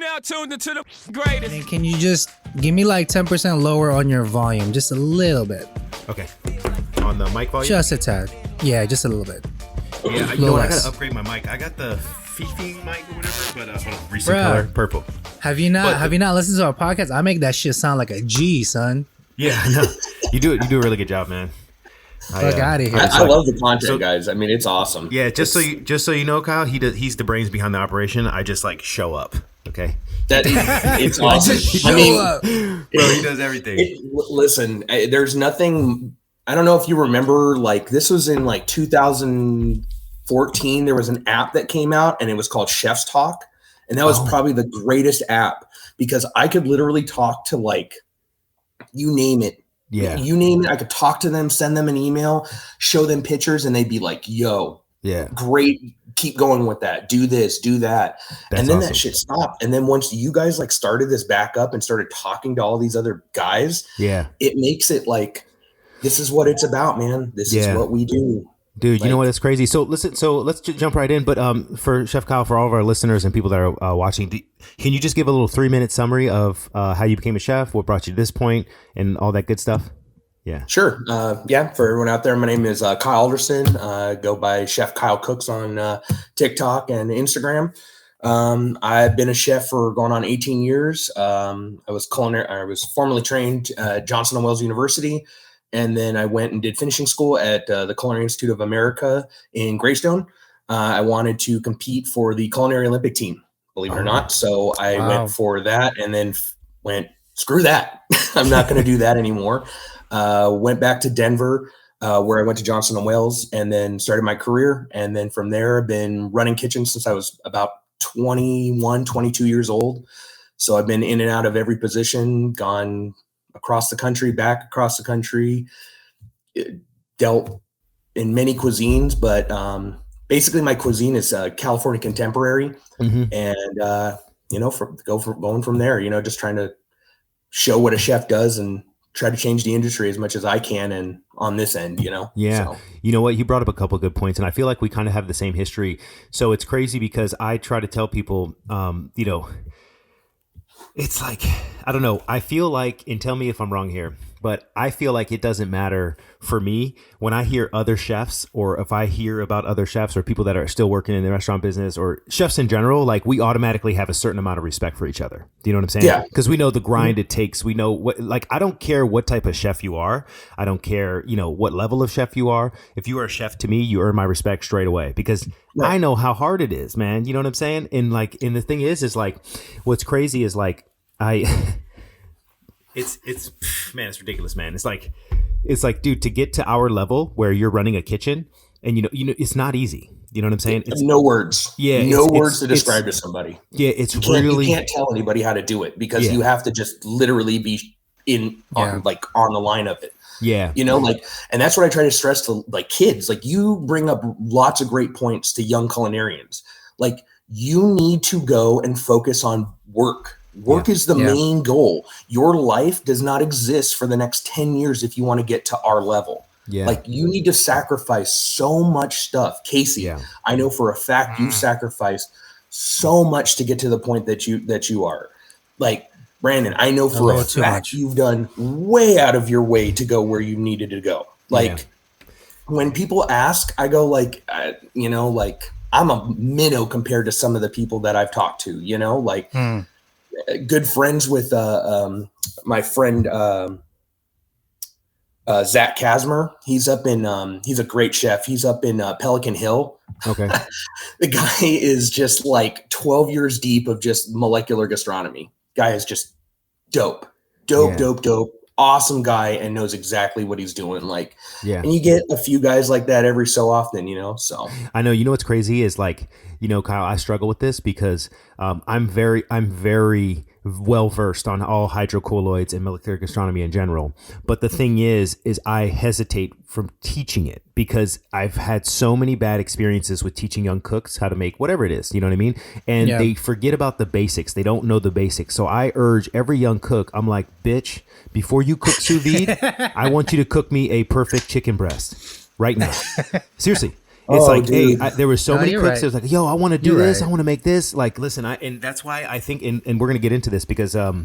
now tuned into the greatest. And can you just give me like 10% lower on your volume? Just a little bit. Okay. On the mic volume? Just a tad. Yeah, just a little bit. Yeah, you know what? I gotta upgrade my mic. I got the Fifi mic or whatever, but hold on. Recent color, purple. Have you not listened to our podcast? I make that shit sound like a G, son. Yeah, no. You do a really good job, man. Fuck out of here. I love the content, guys. I mean, it's awesome. Yeah, just so you know, Kyle, he's the brains behind the operation. I just like show up. Okay. It's awesome. I mean, bro, he does everything. Listen, there's nothing. I don't know if you remember. Like this was in like 2014. There was an app that came out, and it was called Chef's Talk, and that was probably the greatest app because I could literally talk to like you name it. Yeah. You name it. I could talk to them, send them an email, show them pictures, and they'd be like, yo, yeah, great. Keep going with that. Do this, do that. And then that shit stopped. And then once you guys like started this back up and started talking to all these other guys, it makes it like, this is what it's about, man. This is what we do. Dude, you know what? It's crazy. So listen, let's jump right in. But for Chef Kyle, for all of our listeners and people that are watching, can you just give a little 3-minute summary of how you became a chef, what brought you to this point, and all that good stuff? Yeah, sure. For everyone out there, my name is Kyle Alderson. Go by Chef Kyle Cooks on TikTok and Instagram. I've been a chef for going on 18 years. I was formerly trained at Johnson & Wales University. And then I went and did finishing school at the Culinary Institute of America in Greystone. I wanted to compete for the Culinary Olympic team, believe it or not. So I went for that and then went, screw that. I'm not going to do that anymore. Went back to Denver, where I went to Johnson & Wales and then started my career. And then from there, I've been running kitchens since I was about 21, 22 years old. So I've been in and out of every position, gone across the country, back across the country, dealt in many cuisines, but basically my cuisine is California contemporary. And, going from there, just trying to show what a chef does and try to change the industry as much as I can. And on this end, Yeah. So. You know what? You brought up a couple of good points and I feel like we kind of have the same history. So it's crazy because I try to tell people, it's like, I don't know. I feel like, and tell me if I'm wrong here, but I feel like it doesn't matter for me when I hear other chefs or if I hear about other chefs or people that are still working in the restaurant business or chefs in general, like we automatically have a certain amount of respect for each other. Do you know what I'm saying? Yeah. Because we know the grind it takes. We know what, like, I don't care what type of chef you are. I don't care, what level of chef you are. If you are a chef to me, you earn my respect straight away because I know how hard it is, man. You know what I'm saying? And the thing is like, what's crazy is like, it's ridiculous, man. It's like, dude, to get to our level where you're running a kitchen and, it's not easy. You know what I'm saying? It's no words. Yeah. No words to describe to somebody. Yeah. You can't tell anybody how to do it because you have to just literally be on the line of it. Yeah. And that's what I try to stress to like kids. Like you bring up lots of great points to young culinarians. Like you need to go and focus on work. Work is the main goal. Your life does not exist for the next 10 years if you want to get to our level. Yeah. Like you need to sacrifice so much stuff. Casey, I know for a fact you sacrificed so much to get to the point that you are. Like Brandon, I know for a fact you've done way out of your way to go where you needed to go. Like when people ask, I go like, I'm a minnow compared to some of the people that I've talked to, good friends with my friend Zach Kasmer. He's up in he's a great chef. He's up in Pelican Hill. Okay. The guy is just like 12 years deep of just molecular gastronomy. Guy is just dope. Awesome guy and knows exactly what he's doing. And you get a few guys like that every so often, so I know, what's crazy is like, Kyle, I struggle with this because I'm very well versed on all hydrocolloids and molecular gastronomy in general. But the thing is I hesitate from teaching it because I've had so many bad experiences with teaching young cooks how to make whatever it is, you know what I mean? And they forget about the basics. They don't know the basics. So I urge every young cook, I'm like, bitch, before you cook sous vide, I want you to cook me a perfect chicken breast right now. Seriously. It's Oh, like, hey, dude. there were so No, many you're cooks. right. It was like, yo, I want to do You're this. right. I want to make this. Like, listen, and that's why I think, and we're gonna get into this because, well,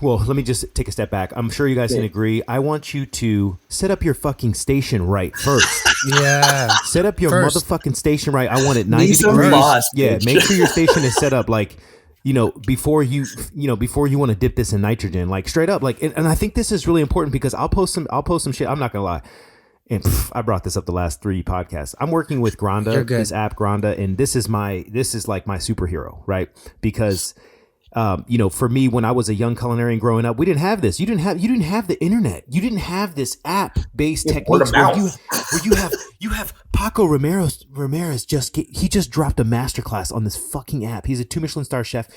let me just take a step back. I'm sure you guys can agree. I want you to set up your fucking station right first. Yeah. Set up your First. motherfucking station right. I want it 90 some degrees. boss, Yeah, bitch. make sure your station is set up like, before you want to dip this in nitrogen, like straight up, like, and I think this is really important because I'll post some shit. I'm not gonna lie. And I brought this up the last 3 podcasts. I'm working with You're Granda, good. this app Granda, and this is like my superhero, right? Because for me, when I was a young culinarian growing up, we didn't have this. You didn't have the internet. You didn't have this app-based word techniques of where mouth. you have Paco Ramirez he just dropped a masterclass on this fucking app. He's a 2 Michelin star chef.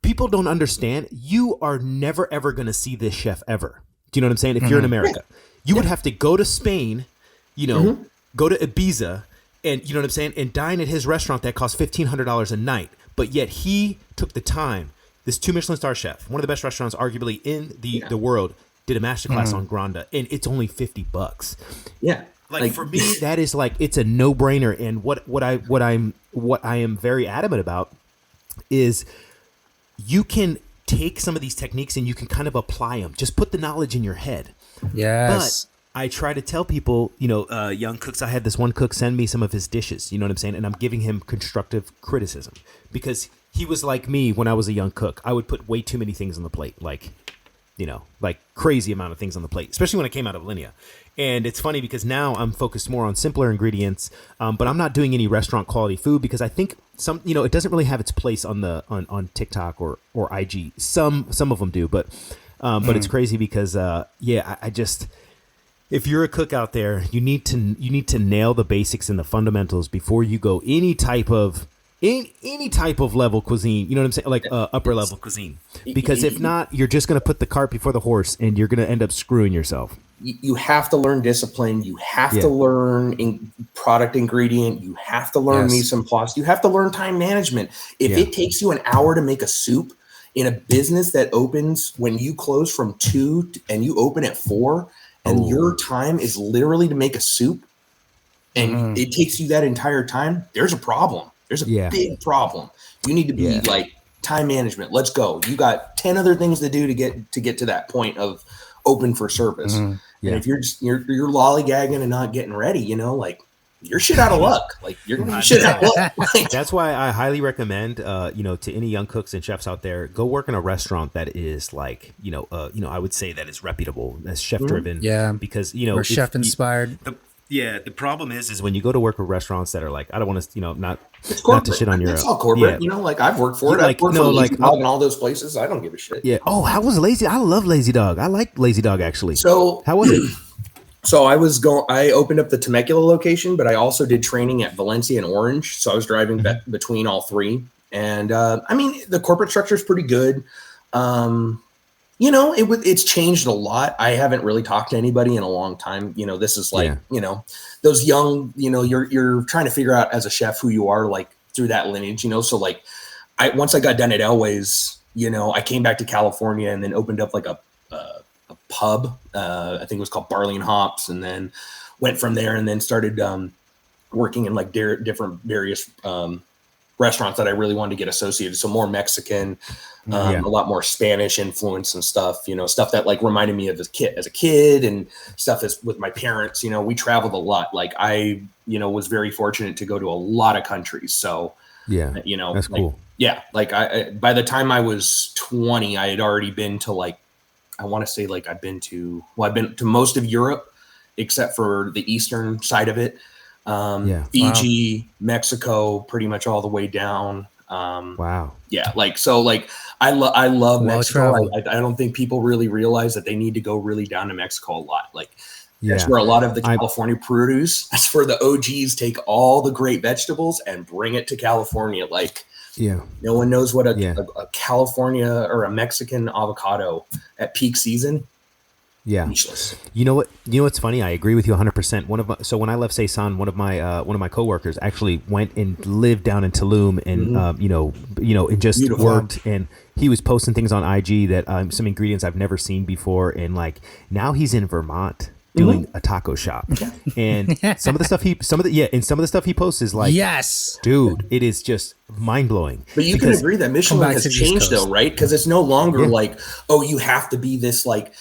People don't understand. You are never ever going to see this chef ever. Do you know what I'm saying? If you're in America, you would have to go to Spain, go to Ibiza, and you know what I'm saying, and dine at his restaurant that costs $1,500 a night. But yet he took the time. This 2 Michelin star chef, one of the best restaurants arguably in the world, did a masterclass on Granda, and it's only $50. Yeah. Like for me, that is like, it's a no brainer. And what I am very adamant about is you can take some of these techniques and you can kind of apply them. Just put the knowledge in your head. Yes. But I try to tell people, young cooks. I had this one cook send me some of his dishes. You know what I'm saying? And I'm giving him constructive criticism because he was like me when I was a young cook. I would put way too many things on the plate, like crazy amount of things on the plate, especially when I came out of Linea. And it's funny because now I'm focused more on simpler ingredients, but I'm not doing any restaurant quality food because I think it doesn't really have its place on TikTok or IG. Some of them do, but it's crazy because I just, if you're a cook out there, you need to nail the basics and the fundamentals before you go any type of level cuisine. You know what I'm saying? Like upper level cuisine, because if not, you're just gonna put the cart before the horse, and you're gonna end up screwing yourself. You have to learn discipline. You have to learn product ingredient. You have to learn mise en place. You have to learn time management. If it takes you an hour to make a soup in a business that opens when you close from 2 and you open at 4, and your time is literally to make a soup, and it takes you that entire time, there's a problem. There's a big problem. You need to be like time management. Let's go. You got 10 other things to do to get to that point of open for service. And if you're lollygagging and not getting ready, you're shit out of luck. Like you're gonna be shit out of luck. That's why I highly recommend, to any young cooks and chefs out there, go work in a restaurant that is like, I would say that is reputable, that's chef driven. Yeah. Because or chef inspired. The problem is when you go to work with restaurants that are like, I don't want to, not corporate. to shit on your. It's all corporate. Like I've worked for it. I've worked for Lazy Dog and all those places. I don't give a shit. Yeah. Oh, how was Lazy? I love Lazy Dog. I like Lazy Dog actually. So how was it? So I opened up the Temecula location, but I also did training at Valencia and Orange. So I was driving between all 3. And the corporate structure is pretty good. It's changed a lot. I haven't really talked to anybody in a long time. This is like, those young, you're trying to figure out as a chef who you are, like through that lineage, so like once I got done at Elway's, I came back to California and then opened up like a pub. I think it was called Barley and Hops, and then went from there and then started working in like different various restaurants that I really wanted to get associated. So more Mexican, a lot more Spanish influence and stuff, stuff that like reminded me of as a kid and stuff as with my parents, we traveled a lot. Like I, was very fortunate to go to a lot of countries. So, that's cool. Yeah. Like by the time I was 20, I had already been to like, I want to say like I've been to most of Europe except for the eastern side of it. Fiji, Mexico, pretty much all the way down. Wow. Yeah. Like, so like I love Mexico. I don't think people really realize that they need to go really down to Mexico a lot. Like that's where a lot of the California produce, that's where the OGs take all the great vegetables and bring it to California. Like, no one knows what a California or a Mexican avocado at peak season. Yeah. Speechless. You know what's funny? I agree with you 100%. So when I left Saison, one of my coworkers actually went and lived down in Tulum and and just Beautiful. worked, and he was posting things on IG that some ingredients I've never seen before, and like now he's in Vermont doing a taco shop, and some of the stuff he posts is like, yes, dude, it is just mind blowing. But you can agree that Michelin has to the East changed Coast. though, right? Because it's no longer like, oh, you have to be this like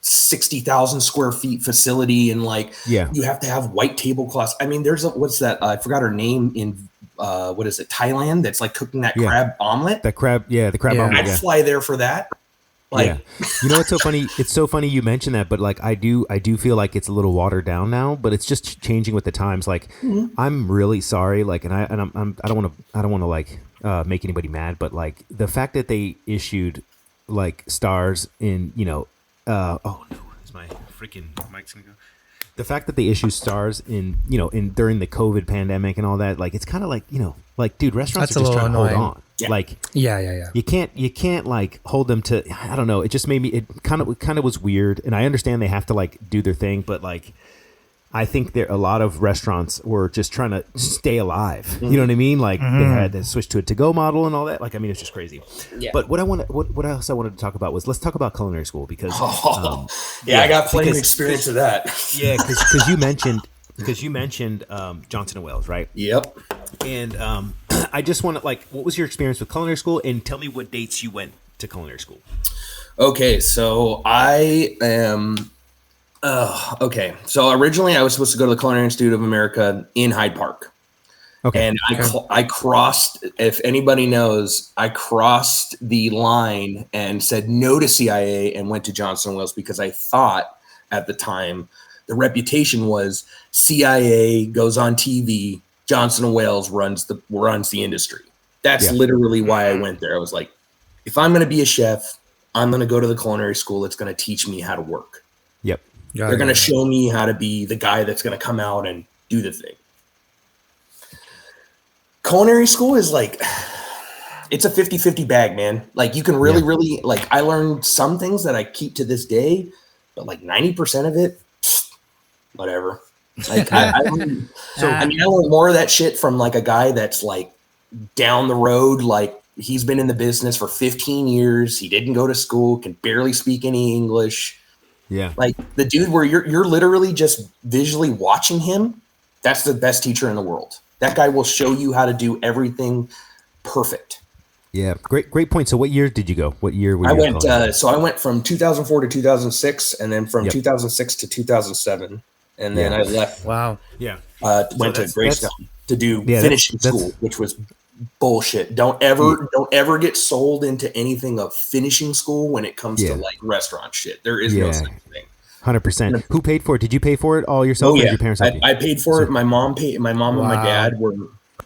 60,000 square feet facility and like you have to have white tablecloths. I mean, there's what's that? I forgot her name in what is it? Thailand. That's like cooking that crab omelet. The crab omelet. I'd fly there for that. Like, you know, it's so funny. It's so funny you mention that, but like I do feel like it's a little watered down now, but it's just changing with the times. Like, I'm really sorry. Like, I don't want to like make anybody mad, but like the fact that they issued like stars in, you know, oh no, is my freaking mic's gonna go? The fact that they issue stars in, you know, during the COVID pandemic and all that, like it's kind of like, you know, like dude, restaurants are just trying to hold on. Yeah. Like, yeah. You can't like hold them to. I don't know. It just made me. It kind of was weird, and I understand they have to like do their thing, but like, I think a lot of restaurants were just trying to stay alive. You know what I mean? Like they had to switch to a to-go model and all that. Like, I mean, it's just crazy. Yeah. But what else I wanted to talk about was let's talk about Culinary School because I got plenty of experience of that. Yeah, because you mentioned Johnson and Wales, right? Yep. And I just want to like, what was your experience with Culinary School, and tell me what dates you went to Culinary School. Okay, so I am. Okay, so originally I was supposed to go to the Culinary Institute of America in Hyde Park. Okay. And I crossed, if anybody knows, I crossed the line and said no to CIA and went to Johnson & Wales because I thought at the time the reputation was CIA goes on TV, Johnson & Wales runs the industry. That's literally why I went there. I was like, if I'm going to be a chef, I'm going to go to the Culinary School. It's going to teach me how to work. Yep. They're going to show me how to be the guy that's going to come out and do the thing. Culinary School is like, it's a 50-50 bag, man. Like you can really, like I learned some things that I keep to this day, but like 90% of it, whatever. Like I learned more of that shit from like a guy that's like down the road. Like he's been in the business for 15 years. He didn't go to school, can barely speak any English. Yeah. Like the dude where you're literally just visually watching him. That's the best teacher in the world. That guy will show you how to do everything perfect. Yeah. Great point. So what year did you go? What year were you? I went from 2004 to 2006 and then from 2006 to 2007. And then I left. Wow. Yeah. Went to Greystone to do finishing school, which was bullshit. Don't ever get sold into anything of finishing school when it comes to like restaurant shit. There is no such thing. 100%. Who paid for it? Did you pay for it all yourself? Oh yeah, or did your parents help you? I paid for it. My mom paid. My mom and my dad were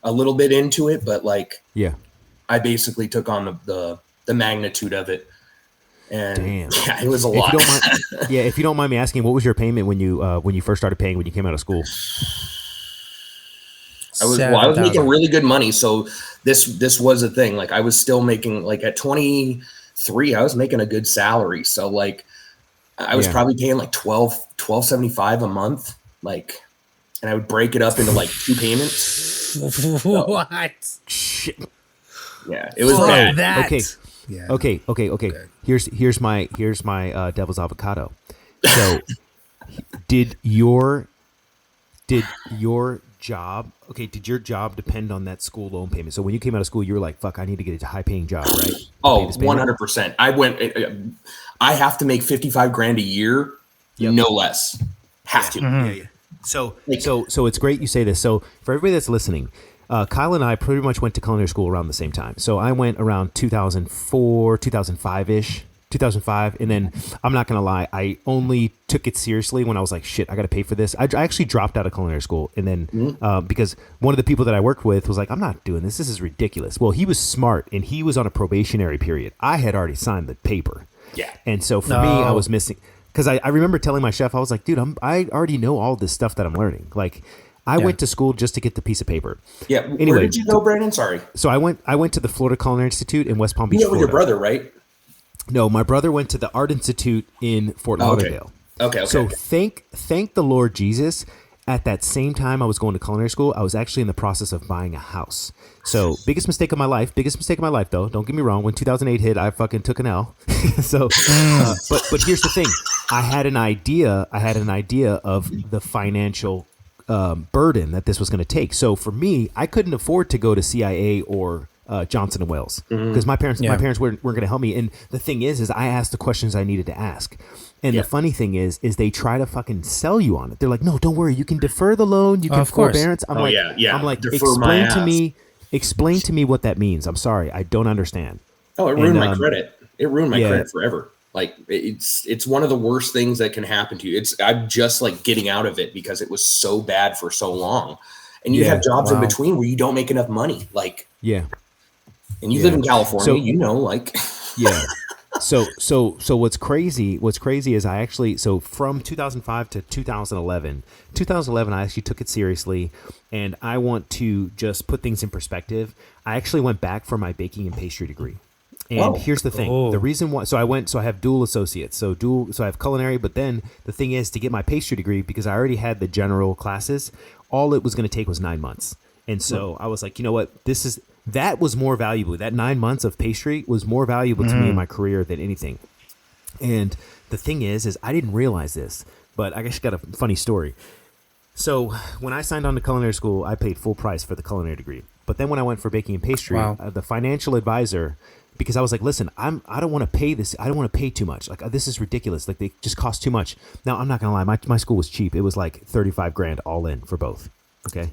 a little bit into it, but like, I basically took on the magnitude of it. And it was a lot. If you don't mind me asking, what was your payment when you first started paying when you came out of school? I was making really good money, so this was a thing. Like I was still making like at 23, I was making a good salary. So like I was probably paying like $12.75 a month, like, and I would break it up into like 2 payments. What? Shit. Yeah, it was bad. That. Okay. Yeah. Okay. Here's my devil's avocado. So, did your job depend on that school loan payment? So when you came out of school, you were like, "Fuck, I need to get a high paying job," right? Oh, 100%. I have to make 55 grand a year, no less. Have to. Yeah. So it's great you say this. So for everybody that's listening, Kyle and I pretty much went to culinary school around the same time. So I went around 2004, 2005-ish, 2005. And then I'm not going to lie, I only took it seriously when I was like, shit, I got to pay for this. I actually dropped out of culinary school. And then because one of the people that I worked with was like, I'm not doing this. This is ridiculous. Well, he was smart and he was on a probationary period. I had already signed the paper. Yeah. And so for me, I was missing. Because I remember telling my chef, I was like, dude, I already know all this stuff that I'm learning. Like, I went to school just to get the piece of paper. Yeah. Anyway, where did you go, Brandon? Sorry. So I went to the Florida Culinary Institute in West Palm Beach, You went with Florida. your brother, right? No, my brother went to the Art Institute in Fort Lauderdale. Okay. So thank the Lord Jesus. At that same time I was going to culinary school, I was actually in the process of buying a house. So biggest mistake of my life though. Don't get me wrong. When 2008 hit, I fucking took an L. So, but here's the thing. I had an idea of the financial burden that this was going to take. So for me, I couldn't afford to go to CIA or Johnson and Wales because my parents weren't going to help me. And the thing is I asked the questions I needed to ask. And the funny thing is they try to fucking sell you on it. They're like, no, don't worry, you can defer the loan, you can forbearance. I'm like, explain to me what that means. I'm sorry, I don't understand. Oh, it ruined my credit. It ruined my credit forever. Like it's one of the worst things that can happen to you. I'm just like getting out of it because it was so bad for so long. And you have jobs in between where you don't make enough money. Like, and you live in California, So what's crazy is I actually, from 2005 to 2011, I actually took it seriously, and I want to just put things in perspective. I actually went back for my baking and pastry degree. And here's the thing. The reason why, so I have dual associates, so I have culinary, but then the thing is to get my pastry degree, because I already had the general classes, all it was going to take was 9 months. And so I was like, you know what, that was more valuable. That 9 months of pastry was more valuable to me in my career than anything. And the thing is I didn't realize this, but I guess I got a funny story. So when I signed on to culinary school, I paid full price for the culinary degree. But then when I went for baking and pastry, the financial advisor, because I was like, listen, I don't want to pay this. I don't want to pay too much. Like, this is ridiculous. Like, they just cost too much. Now, I'm not going to lie. My school was cheap. It was like $35,000 all in for both. Okay.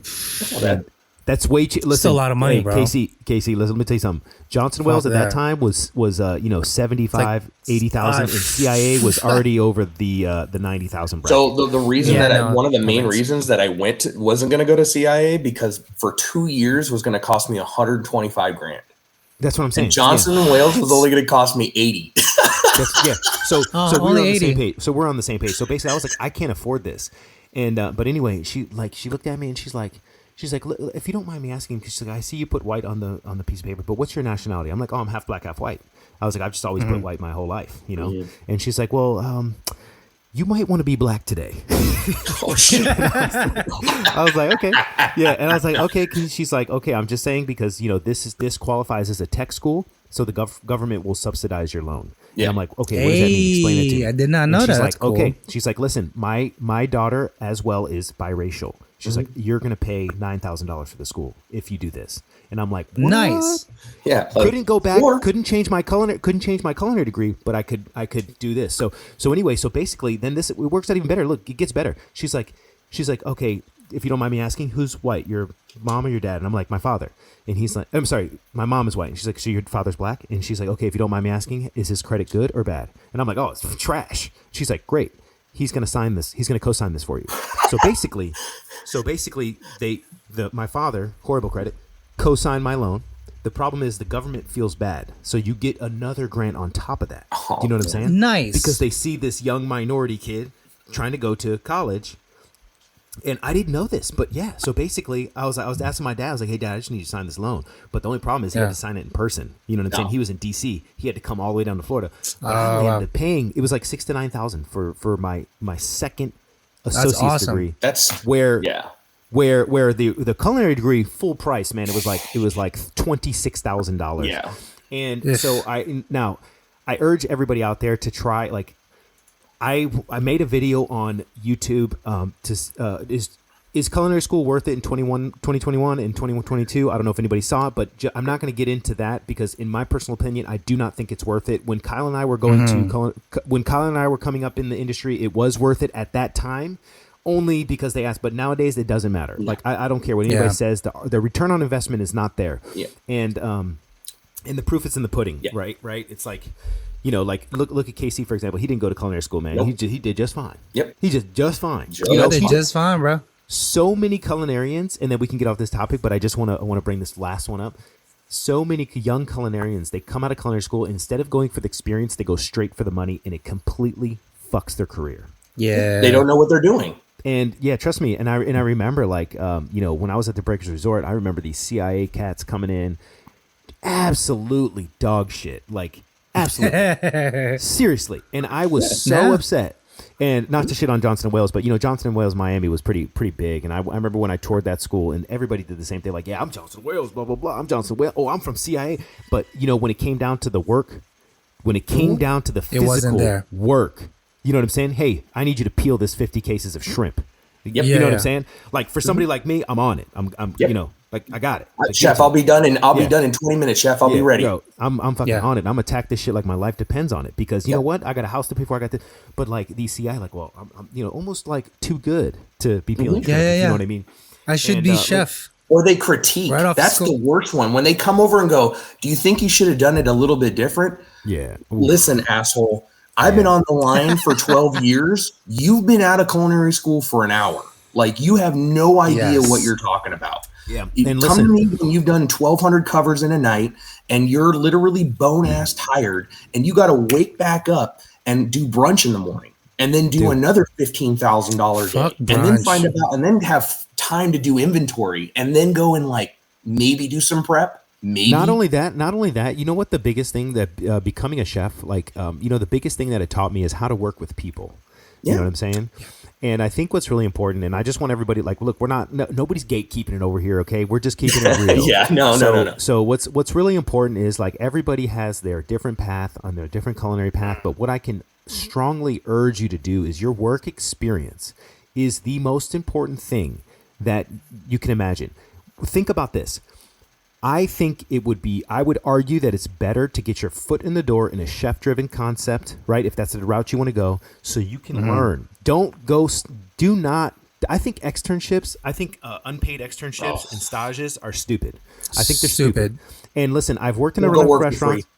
That's way cheap. Listen, still a lot of money, bro. Casey, listen, let me tell you something. Johnson Wales at that time was 75, 80,000, and CIA was already over the 90,000 bracket. So the reason one of the main reasons that I wasn't going to go to CIA because for 2 years was going to cost me $125,000. That's what I'm saying. And Johnson and Wales was only going to cost me 80. So we're on the same page. So we're on the same page. So basically, I was like, I can't afford this. And but anyway, she looked at me and she's like, if you don't mind me asking, she's like, I see you put white on the piece of paper, but what's your nationality? I'm like, oh, I'm half black, half white. I was like, I've just always put white my whole life, you know. Mm-hmm. And she's like, well, you might want to be black today. Oh shit! I was like, okay, yeah, and I was like, okay. She's like, okay, I'm just saying because this qualifies as a tech school, so the government will subsidize your loan. Yeah. And I'm like, okay, what does that mean? Explain it to me. I did not know that. She's like, That's cool. Okay. She's like, listen, my daughter as well is biracial. She's like, you're gonna pay $9,000 for the school if you do this. And I'm like, what? Nice. Yeah. Couldn't go back. Couldn't change my culinary degree, but I could do this. So anyway, so basically, then it works out even better. Look, it gets better. She's like, okay, if you don't mind me asking, who's white, your mom or your dad? And I'm like, my father. And he's like, I'm sorry, my mom is white. And she's like, so your father's black? And she's like, okay, if you don't mind me asking, is his credit good or bad? And I'm like, oh, it's trash. She's like, great. He's going to sign this. He's going to co-sign this for you. So basically, my father, horrible credit, co-signed my loan. The problem is the government feels bad. So you get another grant on top of that. Do you know what I'm saying? Nice. Because they see this young minority kid trying to go to college. And I didn't know this, but yeah. So basically, I was asking my dad. I was like, "Hey, Dad, I just need you to sign this loan." But the only problem is he had to sign it in person. You know what I'm saying? He was in D.C. He had to come all the way down to Florida. I ended up paying. It was like $6,000 to $9,000 for my second associate's degree. That's where the culinary degree full price, man. It was like $26,000. Yeah. And so I urge everybody out there to try like. I made a video on YouTube is culinary school worth it in 2021 and 2022? I don't know if anybody saw it, but I'm not going to get into that because in my personal opinion, I do not think it's worth it. When Kyle and I were when Kyle and I were coming up in the industry, it was worth it at that time only because they asked, but nowadays it doesn't matter. Yeah. Like I don't care what anybody says. The return on investment is not there. Yeah. And the proof is in the pudding, right? It's like, like look at Casey, for example. He didn't go to culinary school, man. Nope. He did just fine. Yep. He just fine. Did just fine, bro. So many culinarians, and then we can get off this topic, but I want to bring this last one up. So many young culinarians, they come out of culinary school, instead of going for the experience, they go straight for the money, and it completely fucks their career. Yeah. They don't know what they're doing. And yeah, trust me. And I remember when I was at the Breakers Resort, I remember these CIA cats coming in, absolutely dog shit, like. Absolutely. Seriously. And I was so upset. And not to shit on Johnson & Wales, but, Johnson & Wales Miami was pretty big. And I remember when I toured that school and everybody did the same thing. Like, yeah, I'm Johnson & Wales, blah, blah, blah. I'm Johnson & Wales. Oh, I'm from CIA. But, when it came down to the work, when it came down to the physical work, You know what I'm saying? Hey, I need you to peel this 50 cases of shrimp. Yep. You know what Yeah. I'm saying? Like for somebody like me, I'm on it. I'm Yep. you know, like I got it. Like, Chef, I'll be done in 20 minutes, Chef. I'll be ready. Yo, I'm fucking Yeah. on it. I'm attack this shit like my life depends on it because you know what? I got a house to pay for. I got this, but like these CI, like, well, I'm you know almost like too good to be peeling. Yeah, shrimp, yeah, You yeah. know what I mean? I should And, be look, chef. Or they critique. Right off That's school. the worst one. When they come over and go, do you think you should have done it a little bit different? Yeah. Ooh. Listen, asshole, I've been on the line for 12 years. You've been out of culinary school for an hour. Like, you have no idea Yes. what you're talking about. Yeah. You And come to listen, me when you've done 1,200 covers in a night and you're literally bone-ass tired and you got to wake back up and do brunch in the morning and then do another $15,000 Fuck day and then brunch. find out and then have time to do inventory and then go and like maybe do some prep. Maybe. not only that, you know what the biggest thing that becoming a chef, like, you know, the biggest thing that it taught me is how to work with people. You Yeah. know what I'm saying? And I think what's really important, and I just want everybody, like, look, we're not, nobody's gatekeeping it over here, okay? We're just keeping it real. Yeah, no. So what's really important is, like, everybody has their different path on their different culinary path, but what I can strongly urge you to do is your work experience is the most important thing that you can imagine. Think about this. I think I would argue that it's better to get your foot in the door in a chef-driven concept, right? If that's the route you want to go, so you can learn. I think externships, unpaid externships and stages are stupid. I think they're stupid. And listen, I've worked in We'll enough go work for restaurants. free.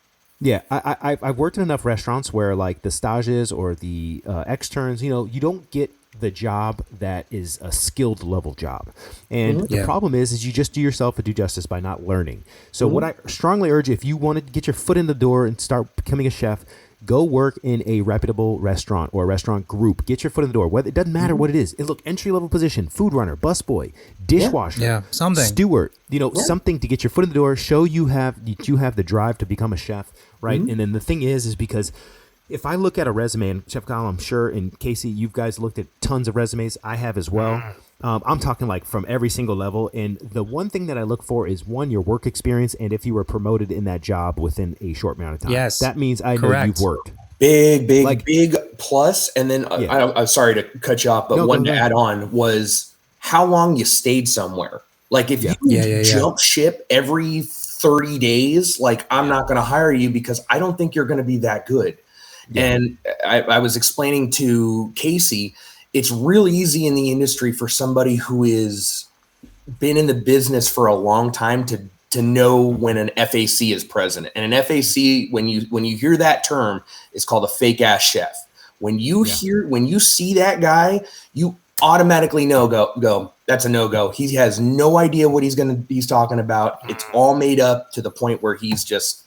Yeah, I've worked in enough restaurants where like the stages or the externs, you know, you don't get the job that is a skilled level job. And the problem is you just do yourself a due justice by not learning. So what I strongly urge, if you want to get your foot in the door and start becoming a chef, go work in a reputable restaurant or a restaurant group. Get your foot in the door. Whether it doesn't matter what it is. Look, entry level position, food runner, busboy, dishwasher, Yeah, something. steward. You know, something to get your foot in the door. Show you have the drive to become a chef, right? And then the thing is because if I look at a resume, and Chef Kyle, I'm sure, and Casey, you guys looked at tons of resumes. I have as well. I'm talking like from every single level. And the one thing that I look for is one, your work experience, and if you were promoted in that job within a short amount of time. Yes. That means I know Correct. you've worked. Big plus. And then I'm sorry to cut you off, but No, one go to ahead. add on was how long you stayed somewhere. Like if you jump ship every 30 days, like I'm not going to hire you because I don't think you're going to be that good. And I was explaining to Casey, it's really easy in the industry for somebody who is been in the business for a long time to know when an FAC is present. And an FAC, when you hear that term, is called a fake ass chef. When you see that guy, you automatically know go that's a no-go. He has no idea what he's talking about. It's all made up to the point where he's just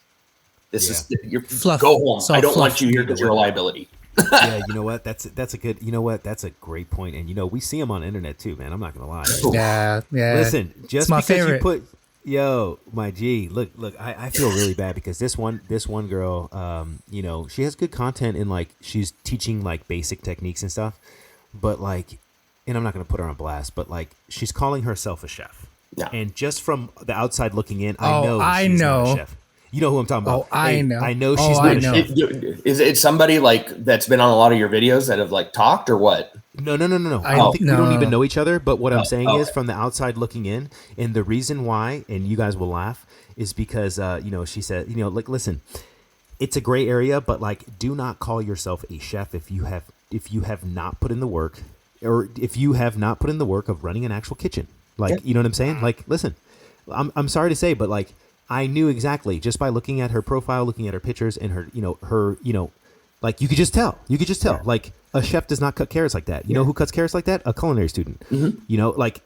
you're Fluff. go home. It's all I don't fluff. want you here because you're a liability. Yeah, you know what? That's a good. You know what? That's a great point. And you know, we see them on the internet too, man. I'm not gonna lie. Yeah. Listen, just It's my because favorite. you put, my G, look, I feel really bad because this one girl, you know, she has good content and like she's teaching like basic techniques and stuff, but like, and I'm not gonna put her on blast, but like she's calling herself a chef. Yeah. And just from the outside looking in, I Oh, know I she's not know. a chef. You know who I'm talking about. Oh, I know. I know Oh, she's I not a know. chef. Is it somebody like that's been on a lot of your videos that have like talked or what? No. I I- don't think we don't no. even know each other. But what I'm saying is, okay. from the outside looking in, and the reason why, and you guys will laugh, is because you know, she said, you know, like, listen, it's a gray area, but like, do not call yourself a chef if you have not put in the work, or if you have not put in the work of running an actual kitchen. Like, you know what I'm saying? Like, listen, I'm sorry to say, but like, I knew exactly just by looking at her profile, looking at her pictures, and her, like you could just tell. Like a chef does not cut carrots like that. You know who cuts carrots like that? A culinary student. You know, like,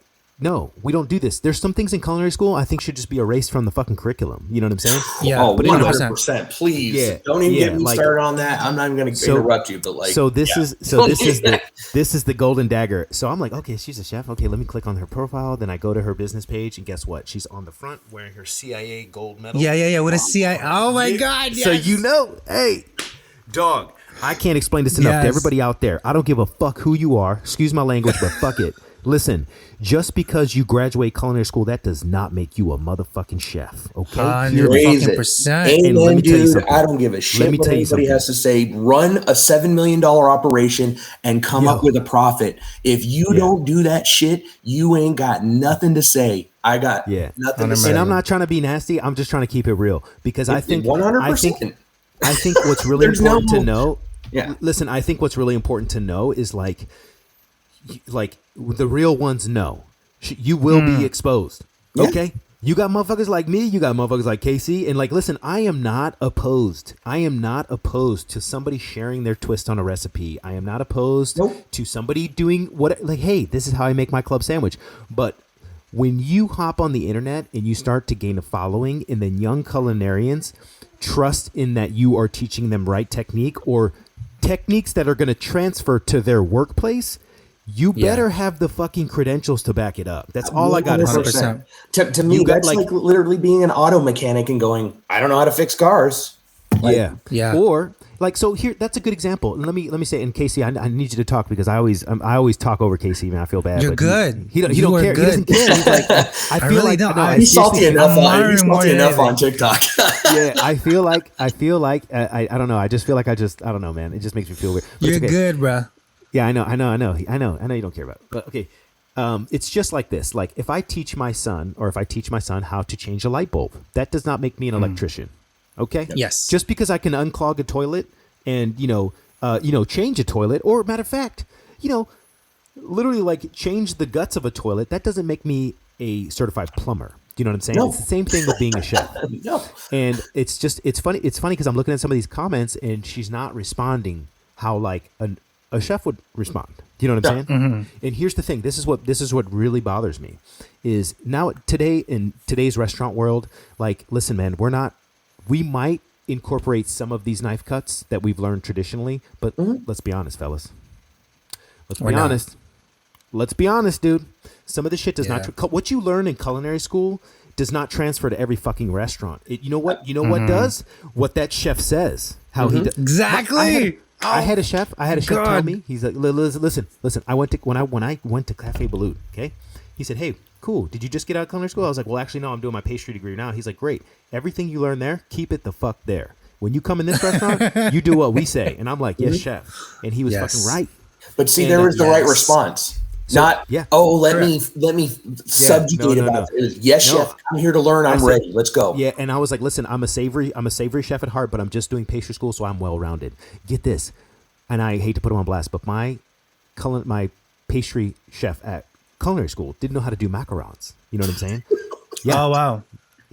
no, we don't do this. There's some things in culinary school I think should just be erased from the fucking curriculum. You know what I'm saying? Yeah. Oh, but anyway. 100%. Please. Yeah, Don't even get me like- started on that. I'm not even going to interrupt you, but like, this is the golden dagger. So I'm like, okay, she's a chef. Okay, let me click on her profile. Then I go to her business page, and guess what? She's on the front wearing her CIA gold medal. Yeah. What is CI? Oh my God. Yes. So you know, hey, dog, I can't explain this enough to Yes. everybody out there. I don't give a fuck who you are. Excuse my language, but fuck it. Listen, just because you graduate culinary school, that does not make you a motherfucking chef. Okay, 100%. And let me tell you dude, something. I don't give a shit Let me what tell you anybody something. has to say. Run a $7 million operation and come up with a profit. If you don't do that shit, you ain't got nothing to say. I got nothing to say. And I'm not trying to be nasty. I'm just trying to keep it real because I think 100%. I think what's really important to know. Yeah. Listen, I think what's really important to know is like the real ones know you will be exposed. Yeah. Okay. You got motherfuckers like me. You got motherfuckers like Casey. And like, listen, I am not opposed. I am not opposed to somebody sharing their twist on a recipe. I am not opposed to somebody doing what, like, hey, this is how I make my club sandwich. But when you hop on the internet and you start to gain a following, and then young culinarians trust in that you are teaching them right technique or techniques that are going to transfer to their workplace, you better have the fucking credentials to back it up. That's all I got to say. To me, that's like literally being an auto mechanic and going, I don't know how to fix cars. Yeah. Or like, so here, that's a good example. And let me say, and Casey, I need you to talk because I always talk over Casey, man. I feel bad. You're good. He don't care. Good. He doesn't care. He's like, I feel really like don't. He's salty enough on TikTok. Yeah, I feel like I don't know. I just feel like I don't know, man. It just makes me feel weird. But You're good, bro. Yeah, I know you don't care about it. But okay. It's just like this. Like if I teach my son how to change a light bulb, that does not make me an electrician. Okay? Yes. Just because I can unclog a toilet and, change a toilet, or matter of fact, literally like change the guts of a toilet, that doesn't make me a certified plumber. Do you know what I'm saying? No. It's the same thing with being a chef. No. And it's funny because I'm looking at some of these comments and she's not responding how like a chef would respond. Do you know what I'm saying? Mm-hmm. And here's the thing. This is what really bothers me is now today in today's restaurant world, like, listen, man, we might incorporate some of these knife cuts that we've learned traditionally, but let's be honest, fellas. Let's be honest, dude. Some of the shit does not. What you learn in culinary school does not transfer to every fucking restaurant. You know what does? What that chef says. How he does. Exactly. I had a chef tell me, he's like, listen. I went to when I went to Cafe Balut. Okay, he said, hey, cool. Did you just get out of culinary school? I was like, well, actually, no. I'm doing my pastry degree now. He's like, great. Everything you learn there, keep it the fuck there. When you come in this restaurant, you do what we say. And I'm like, yes, chef. And he was fucking right. But see, there was the right response. Let me subjugate about it. Yes, chef, I'm here to learn. I'm ready. Let's go. Yeah, and I was like, listen, I'm a savory chef at heart, but I'm just doing pastry school, so I'm well-rounded. Get this, and I hate to put him on blast, but my pastry chef at culinary school didn't know how to do macarons. You know what I'm saying? Yeah. Oh, wow.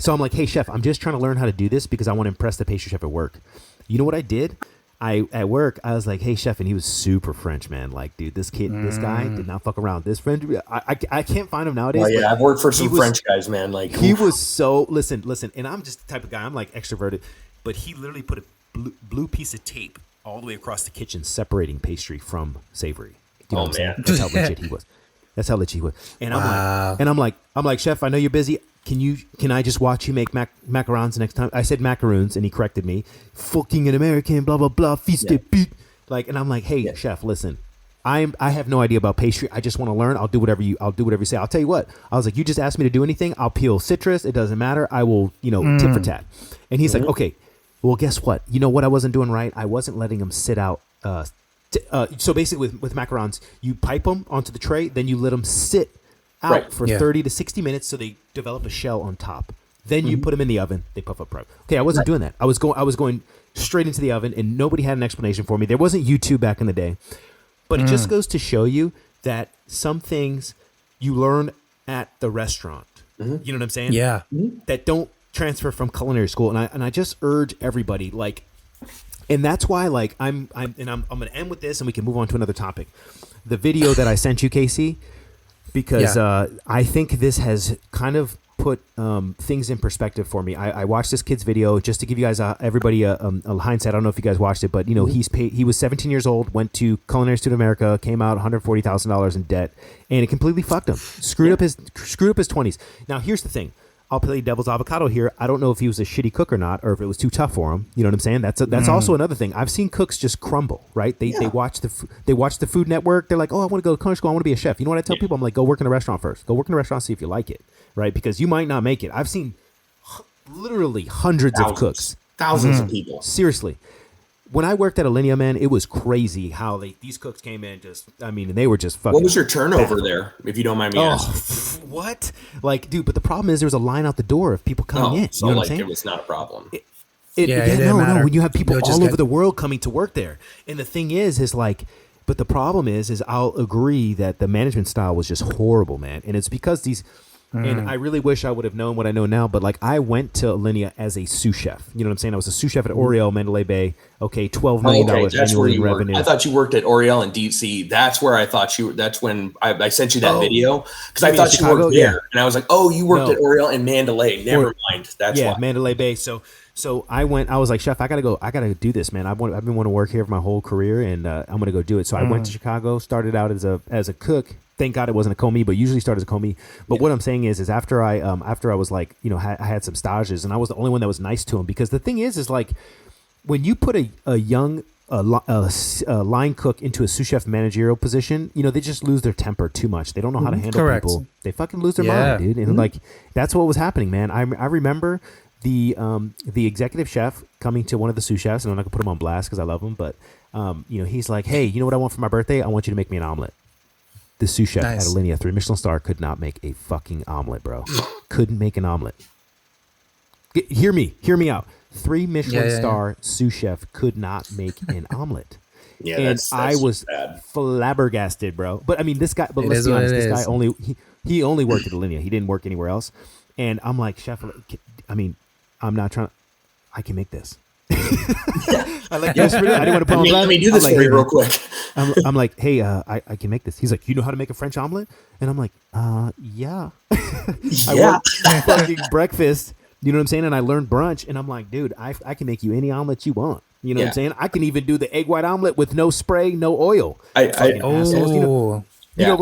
So I'm like, hey, chef, I'm just trying to learn how to do this because I want to impress the pastry chef at work. You know what I did? At work, I was like, hey, chef, and he was super French, man. Like, dude, this guy did not fuck around. This French, I can't find him nowadays. Oh, yeah, I've worked for some French guys, man. Like, he was so, listen, and I'm just the type of guy, I'm like extroverted, but he literally put a blue piece of tape all the way across the kitchen separating pastry from savory. You know what I'm saying? That's how legit he was. And I'm like, chef, I know you're busy. Can I just watch you make macarons next time? I said macaroons, and he corrected me. Fucking an American, blah blah blah, fils de pute. Like, and I'm like, hey, chef, listen, I have no idea about pastry. I just want to learn. I'll do whatever you say. I'll tell you what. I was like, you just asked me to do anything. I'll peel citrus. It doesn't matter. I will, tit for tat. And he's like, okay, well, guess what? You know what I wasn't doing right? I wasn't letting them sit out. So basically, with macarons, you pipe them onto the tray, then you let them sit out for 30 to 60 minutes so they develop a shell on top. Then you put them in the oven. They puff up. Okay, I wasn't doing that. I was going straight into the oven, and nobody had an explanation for me. There wasn't YouTube back in the day. But it just goes to show you that some things you learn at the restaurant. You know what I'm saying? Yeah. That don't transfer from culinary school. And I just urge everybody, like, and that's why, like, I'm going to end with this, and we can move on to another topic. The video that I sent you, Casey, because I think this has kind of put things in perspective for me. I watched this kid's video just to give you guys everybody a hindsight. I don't know if you guys watched it, but he was 17 years old, went to Culinary School of America, came out $140,000 in debt, and it completely fucked him. Screwed up his 20s. Now here's the thing. I'll play devil's avocado here. I don't know if he was a shitty cook or not, or if it was too tough for him. You know what I'm saying? That's also another thing. I've seen cooks just crumble, right? They watch the Food Network. They're like, oh, I want to go to culinary school. I want to be a chef. You know what I tell people? I'm like, go work in a restaurant first. Go work in a restaurant, see if you like it, right? Because you might not make it. I've seen literally hundreds of cooks, thousands of people. Seriously. When I worked at Alinea, man, it was crazy how these cooks came in and they were just fucking. What was your turnover there, if you don't mind me asking? What? Like, dude, but the problem is there was a line out the door of people coming in. So you know what I'm saying? It was not a problem. No. When you have people all over the world coming to work there. And the thing is like, but the problem is I'll agree that the management style was just horrible, man. And it's because and I really wish I would have known what I know now, but like I went to Alinea as a sous chef. You know what I'm saying? I was a sous chef at Oriel, Mandalay Bay. Okay, $12 million annual revenue. I thought you worked at Oriel and DC. That's where I thought you. That's when I sent you that video because I thought you worked there, and I was like, oh, you worked at Oriel and Mandalay. Never mind. That's why. Mandalay Bay. So I went. I was like, chef, I gotta go. I gotta do this, man. I've been wanting to work here for my whole career, and I'm gonna go do it. So I went to Chicago. Started out as a cook. Thank God it wasn't a commis, but usually started as a commis. But what I'm saying is after I was like, I had some stages, and I was the only one that was nice to him, because the thing is like when you put a young line cook into a sous chef managerial position, they just lose their temper too much. They don't know how to handle people. They fucking lose their mind, dude. And like that's what was happening, man. I remember the executive chef coming to one of the sous chefs, and I'm not gonna put him on blast because I love him, but he's like, hey, you know what I want for my birthday? I want you to make me an omelet. The sous chef at Alinea, 3 Michelin star, could not make a fucking omelet, bro. Couldn't make an omelet. Hear me out. 3 Michelin star sous chef could not make an omelet. Yeah, and that's I was bad. Flabbergasted, bro. But I mean, this guy. But let's be honest, this guy only worked at Alinea. He didn't work anywhere else. And I'm like, chef. I mean, I'm not trying. I can make this. I like desperately. I didn't want to put on. Let me do this for you real quick. I'm like, hey, I can make this. He's like, you know how to make a French omelet? And I'm like, yeah. I worked fucking breakfast. You know what I'm saying? And I learned brunch, and I'm like, dude, I can make you any omelet you want. You know what I'm saying? I can even do the egg white omelet with no spray, no oil. When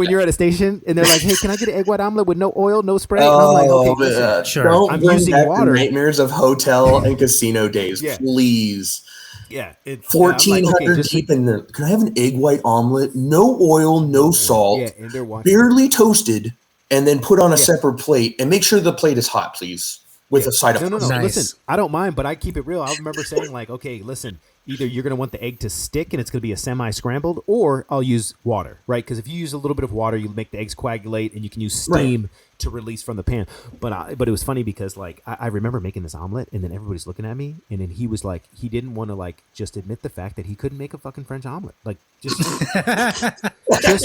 you're at a station and they're like, hey, can I get an egg white omelet with no oil, no spray? And I'm like, okay, listen, sure. I'm using water. Nightmares of hotel and casino days, please. Yeah, 1,400 deep in there. Can I have an egg white omelet? No oil, no salt, and they're barely toasted, and then put on a separate plate. And make sure the plate is hot, please, with a side of. No. Nice. Listen, I don't mind, but I keep it real. I remember saying like, okay, listen. Either you're going to want the egg to stick and it's going to be a semi-scrambled, or I'll use water, right? Because if you use a little bit of water, you make the eggs coagulate, and you can use steam to release from the pan. But it was funny because like I remember making this omelet, and then everybody's looking at me, and then he was like, he didn't want to like just admit the fact that he couldn't make a fucking French omelet. Like just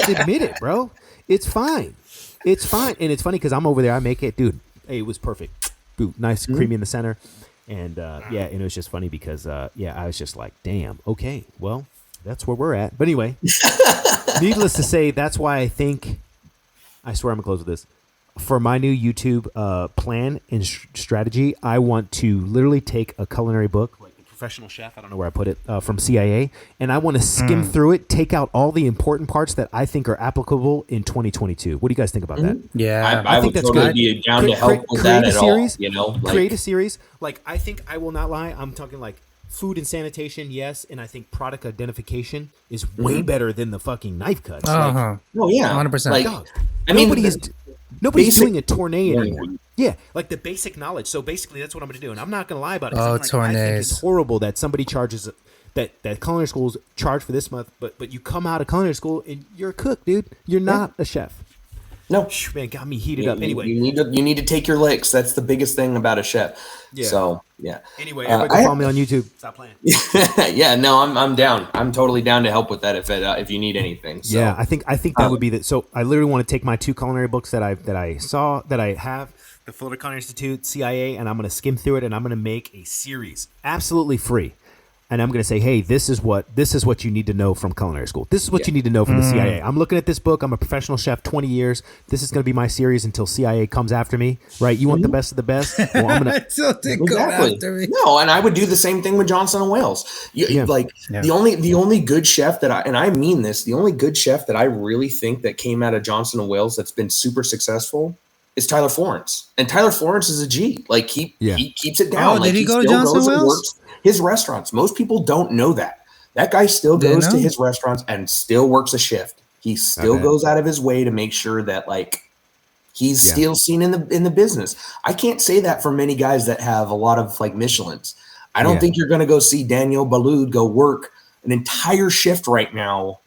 admit it, bro. It's fine. And it's funny because I'm over there, I make it, dude. Hey, it was perfect. Ooh, nice, creamy in the center. And and it was just funny because I was just like, damn, okay, well, that's where we're at. But anyway, needless to say, that's why I swear I'm gonna close with this. For my new YouTube plan and strategy, I want to literally take a culinary book, like The Professional Chef, I don't know where I put it, from CIA, and I want to skim through it, take out all the important parts that I think are applicable in 2022. What do you guys think about that? Yeah, I think that's good. Be down to help with that at all. Create a series. Like, I think, I will not lie, I'm talking like food and sanitation, yes, and I think product identification is way better than the fucking knife cuts. Oh yeah, 100%. Like, dog, I mean, nobody's doing a tournée anymore. Yeah, like the basic knowledge. So basically, that's what I'm going to do, and I'm not going to lie about it. Oh, like, tournées! I think it's horrible that somebody charges that culinary schools charge for this month, but you come out of culinary school and you're a cook, dude. You're not a chef. No, man, got me heated up. Anyway, you need to take your licks. That's the biggest thing about a chef. Yeah. So yeah. Anyway, everybody follow me on YouTube. Stop playing. Yeah, no, I'm down. I'm totally down to help with that if you need anything. So. Yeah, I think that would be that. So I literally want to take my 2 culinary books that I have, the Florida Culinary Institute, CIA, and I'm going to skim through it, and I'm going to make a series absolutely free. And I'm going to say, hey, this is what you need to know from culinary school. This is what you need to know from the CIA. I'm looking at this book. I'm a professional chef, 20 years. This is going to be my series until CIA comes after me, right? You want the best of the best? Well, I'm going to come after me. No, and I would do the same thing with Johnson and Wales. The only good chef that I mean this, the only good chef that I really think that came out of Johnson and Wales that's been super successful is Tyler Florence, and Tyler Florence is a G. Like he keeps it down. Oh, like, did he go to still Johnson goes and Wales? works his restaurants. Most people don't know that. That guy still goes to his restaurants and still works a shift. He still goes out of his way to make sure that like he's still seen in the business. I can't say that for many guys that have a lot of like Michelins. I don't think you're going to go see Daniel Boulud go work an entire shift right now.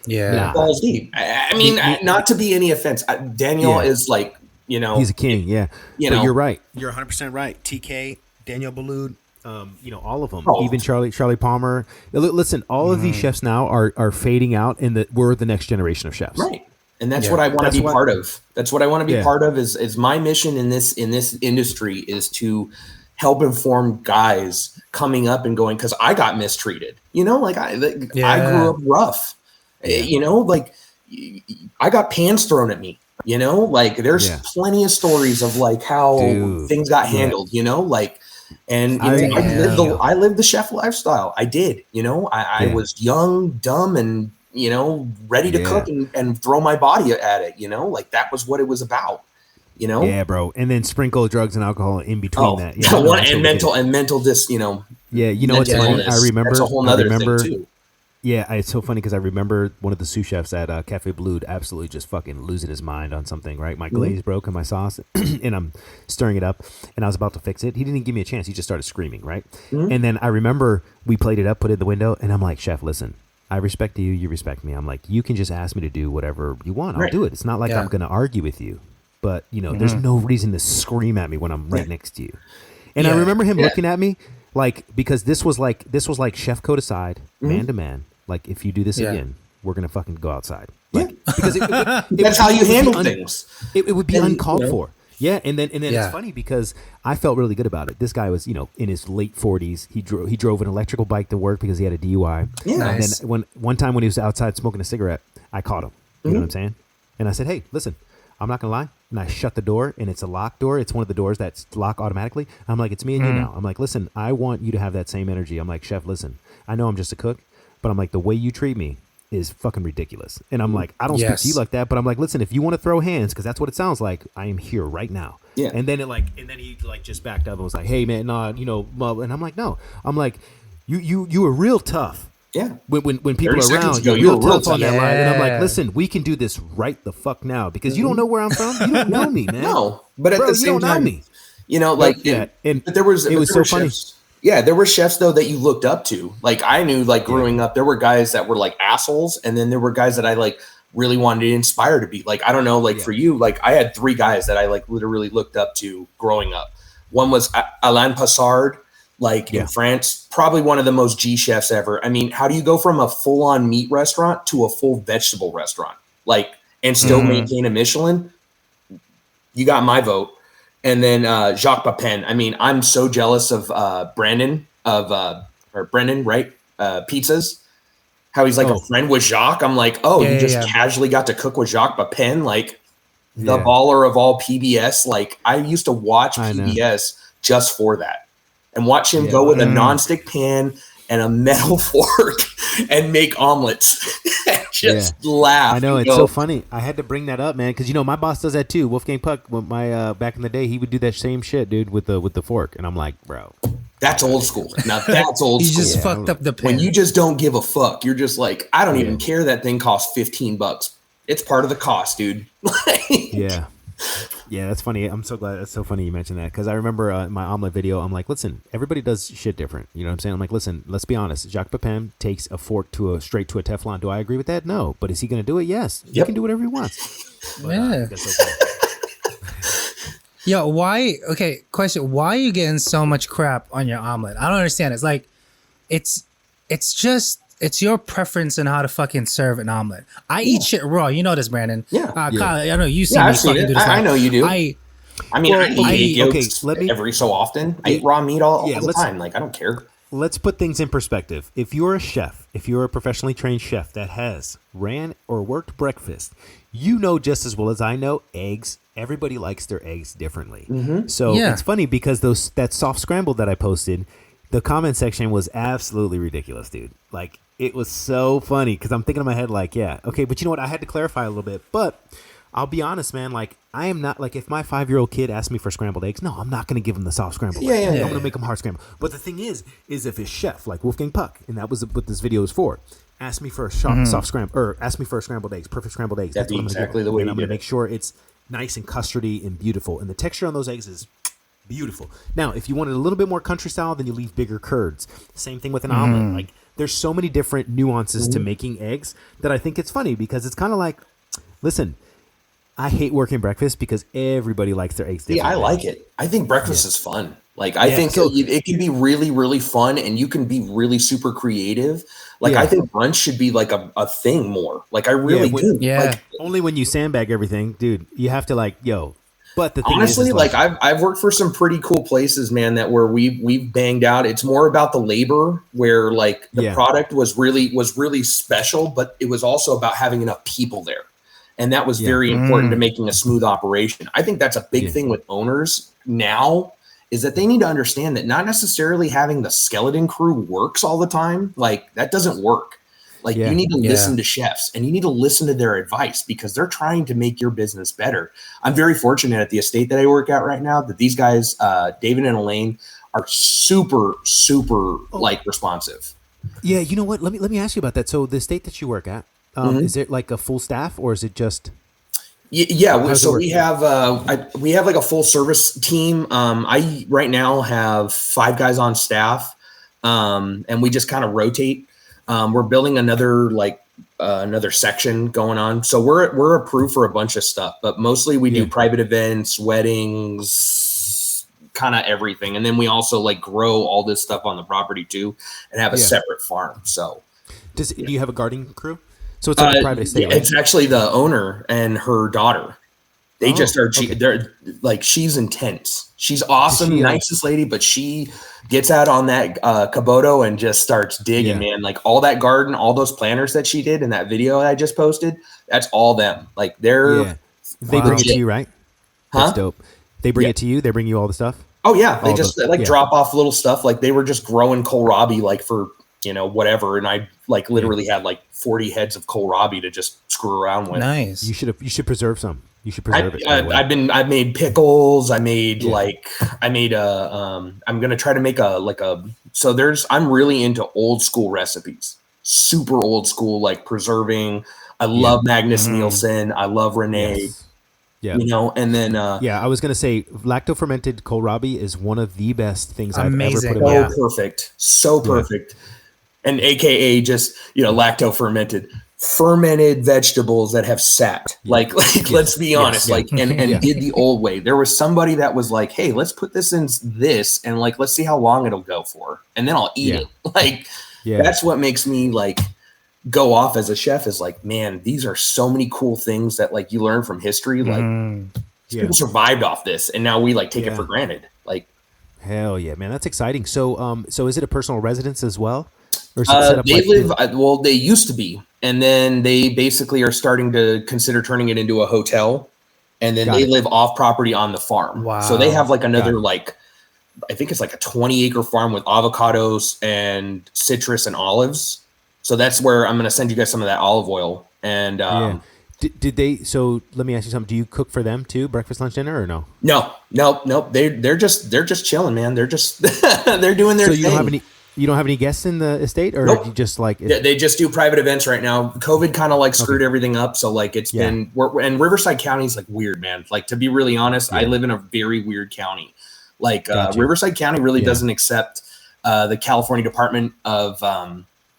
Yeah. Balls deep. I mean, not to be any offense. Daniel is like, you know, he's a king. Yeah. You but know, you're right. You're 100% right. TK, Daniel Boulud, you know, all of them, even Charlie Palmer. Listen, all of these chefs now are fading out, and we're the next generation of chefs. Right. And that's what I want to be part of. That's what I want to be part of is my mission in this industry is to help inform guys coming up and going, because I got mistreated, you know, like I grew up rough, you know, like I got pans thrown at me, you know, like there's plenty of stories of like how things got handled, you know, like, and I lived the chef lifestyle. I did, you know, I was young, dumb, and, you know, ready to cook and throw my body at it, you know, like that was what it was about. You know, bro, and then sprinkle drugs and alcohol in between that. And mental dis, you know. Yeah, you know what's funny? I remember. That's a whole nother thing too. Yeah, it's so funny because I remember one of the sous chefs at Cafe Blud absolutely just fucking losing his mind on something. Right, my glaze broke in my sauce, and I'm stirring it up, and I was about to fix it. He didn't give me a chance. He just started screaming. Right, and then I remember we played it up, put it in the window, and I'm like, Chef, listen. I respect you. You respect me. I'm like, you can just ask me to do whatever you want. I'll do it. It's not like I'm going to argue with you. But, you know, there's no reason to scream at me when I'm right next to you. And I remember him looking at me like, because this was like chef code aside, man to man. Like, if you do this again, we're going to fucking go outside. Like, because that's how you handle things. It would be uncalled for. Yeah. And then it's funny because I felt really good about it. This guy was, you know, in his late 40s. He drove an electrical bike to work because he had a DUI. Yeah. And then one time when he was outside smoking a cigarette, I caught him. You know what I'm saying? And I said, hey, listen, I'm not going to lie. And I shut the door, and it's a locked door. It's one of the doors that's locked automatically. I'm like, it's me and you now. I'm like, listen, I want you to have that same energy. I'm like, Chef, listen, I know I'm just a cook, but I'm like, the way you treat me is fucking ridiculous. And I'm like, I don't speak to you like that, but I'm like, listen, if you want to throw hands, because that's what it sounds like, I am here right now. Yeah. And then he just backed up and was like, hey man, nah, you know, and I'm like, no. I'm like, you were real tough. Yeah. When people are around, you're real tough on that line. And I'm like, listen, we can do this right the fuck now because you don't know where I'm from. You don't know me, man. No, but at the same time, you know, like, but there was so funny. Yeah, there were chefs though that you looked up to. Like I knew, like growing up, there were guys that were like assholes, and then there were guys that I like really wanted to inspire to be. Like I don't know, like for you, like I had 3 guys that I like literally looked up to growing up. One was Alain Passard. Like in France, probably one of the most G chefs ever. I mean, how do you go from a full-on meat restaurant to a full vegetable restaurant, like, and still maintain a Michelin? You got my vote. And then Jacques Papin. I mean, I'm so jealous of Brendan, right? Pizzas. How he's like a friend with Jacques. I'm like, you just casually got to cook with Jacques Papin, like the baller of all PBS. Like I used to watch PBS just for that. And watch him go with a nonstick pan and a metal fork and make omelets. Just laugh. I know, it's so funny. I had to bring that up, man, because you know my boss does that too. Wolfgang Puck, my back in the day, he would do that same shit, dude, with the fork. And I'm like, bro, that's old school. Now that's old school. He just fucked up the pan. When you just don't give a fuck, you're just like, I don't even care. That thing costs $15. It's part of the cost, dude. Yeah, that's funny. I'm so glad. That's so funny you mentioned that because I remember my omelet video. I'm like, listen, everybody does shit different. You know what I'm saying? I'm like, listen, let's be honest. Jacques Pepin takes a fork straight to a Teflon. Do I agree with that? No. But is he going to do it? Yes. He can do whatever he wants. But, Yo, why? Okay, question. Why are you getting so much crap on your omelet? I don't understand. It's like, it's your preference in how to fucking serve an omelet. I eat shit raw. You know this, Brandon. Yeah. Kyle, I know you see me fucking do this. I know you do. I eat yolks every so often. I eat raw meat all the time. Like, I don't care. Let's put things in perspective. If you're a chef, if you're a professionally trained chef that has ran or worked breakfast, you know just as well as I know eggs. Everybody likes their eggs differently. So it's funny because that soft scramble that I posted, the comment section was absolutely ridiculous, dude. Like, it was so funny because I'm thinking in my head like, yeah, okay, but you know what? I had to clarify a little bit. But I'll be honest, man. Like, I am not like if my 5-year-old kid asks me for scrambled eggs, no, I'm not going to give him the soft scrambled eggs. I'm going to make them hard scrambled. But the thing is if his chef, like Wolfgang Puck, and that was what this video is for, asked me for a soft scramble, or asked me for scrambled eggs, perfect scrambled eggs. That'd That's what be I'm exactly gonna do. the way And you I'm going did to it. make sure it's nice and custardy and beautiful, and the texture on those eggs is beautiful. Now, if you wanted a little bit more country style, then you leave bigger curds. Same thing with an omelet. Like, there's so many different nuances to making eggs that I think it's funny, because it's kind of like, listen, I hate working breakfast because everybody likes their eggs different. Yeah, I like it. I think breakfast is fun. Like, I think it can be really, really fun, and you can be really super creative. Like, I think brunch should be like a thing more. Like, I really do. Yeah. Like, Only when you sandbag everything, dude, you have to like, yo. But the thing honestly, is like I've worked for some pretty cool places, man, that where we've banged out. It's more about the labor, where like the product was really special, but it was also about having enough people there. And that was very important to making a smooth operation. I think that's a big thing with owners now, is that they need to understand that not necessarily having the skeleton crew works all the time. Like, that doesn't work. Like, you need to listen to chefs, and you need to listen to their advice, because they're trying to make your business better. I'm very fortunate at the estate that I work at right now that these guys, David and Elaine, are super, super like responsive. Yeah, you know what? Let me ask you about that. So the estate that you work at, is it like a full staff, or is it just? Yeah. So we have like a full service team. I right now have 5 guys on staff, and we just kind of rotate. We're building another section going on. So we're approved for a bunch of stuff, but mostly we do private events, weddings, kind of everything. And then we also like grow all this stuff on the property too, and have a separate farm. So do you have a gardening crew? So it's like a private estate. Right? It's actually the owner and her daughter. They just are. They're like, she's intense. She's awesome, nicest lady, but she gets out on that Kubota and just starts digging, man. Like, all that garden, all those planters that she did in that video that I just posted, that's all them. Like, they bring it to you, right? That's dope. They bring it to you. They bring you all the stuff. Oh yeah, they just drop off little stuff. Like, they were just growing kohlrabi like for whatever, and I like literally had like 40 heads of kohlrabi to just screw around with. Nice. You should preserve some. You should preserve it. I've made pickles. I made I'm gonna try to make I'm really into old school recipes, super old school, like preserving. I love Magnus Nielsen. I love Renee. Yes. Yeah. And then I was gonna say lacto fermented kohlrabi is one of the best things Amazing. I've ever put in my mouth. Perfect. So perfect. And AKA just, lacto fermented vegetables that have sat. Like let's be honest, and did the old way. There was somebody that was like, hey, let's put this in this, and like, let's see how long it'll go for, and then I'll eat it. Like, that's what makes me like go off as a chef, is like, man, these are so many cool things that like you learn from history. Like, people survived off this, and now we like take it for granted. Like, hell yeah, man, that's exciting. So so is it a personal residence as well? Or is it set up they used to be, and then they basically are starting to consider turning it into a hotel, and then they live off property on the farm. Wow. So they have like another I think it's like a 20-acre farm with avocados and citrus and olives. So that's where I'm going to send you guys some of that olive oil. And did they? So let me ask you something. Do you cook for them too, breakfast, lunch, dinner, or no? No. They're just chilling, man. They're just they're doing their thing. You don't have any guests in the estate, or you just like they just do private events right now. COVID kind of like screwed everything up, so like it's been. And Riverside County is like weird, man. Like, to be really honest, I live in a very weird county. Like Riverside County really doesn't accept the California Department of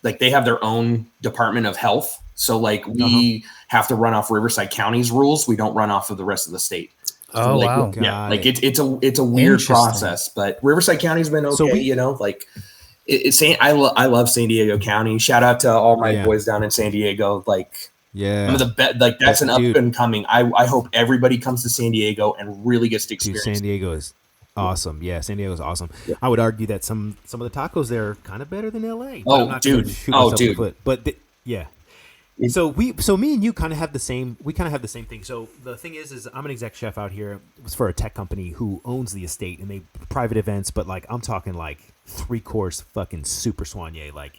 like, they have their own Department of Health. So like we have to run off Riverside County's rules. We don't run off of the rest of the state. Oh, wow. Yeah, like it's a weird process, but Riverside County's been okay. Like. I love San Diego County. Shout out to all my boys down in San Diego. Like, some of the like, that's an up and coming. I hope everybody comes to San Diego and really gets to experience. San Diego is awesome. Yeah, San Diego is awesome. Yeah. I would argue that some of the tacos there are kind of better than LA. Dude. But So me and you kind of have the same. We kind of have the same thing. So the thing is I'm an exec chef out here. It was for a tech company who owns the estate, and they private events. But like, I'm talking like 3-course fucking super soigné. Like,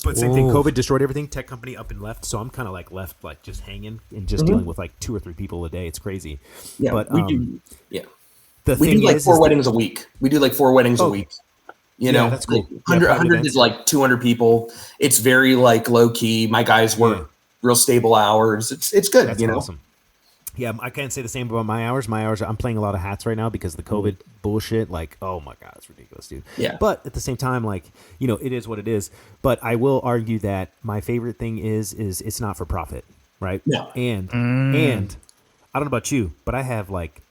But same thing, Ooh. COVID destroyed everything. Tech company up and left, so I'm kind of like left, like just hanging and just dealing with like 2 or 3 people a day. It's crazy. Yeah, but we do. Yeah, the we thing do like is 4 weddings a week. We do like 4 weddings a week. You know, that's cool. Like 100, Yeah, 100 is like 200 people. It's very like low key. My guys work real stable hours. It's good. That's awesome. Yeah, I can't say the same about my hours. My hours, I'm playing a lot of hats right now because of the COVID bullshit. Like, oh my God, it's ridiculous, dude. Yeah. But at the same time, like, you know, it is what it is. But I will argue that my favorite thing is it's not for profit, right? Yeah. And I don't know about you, but I have like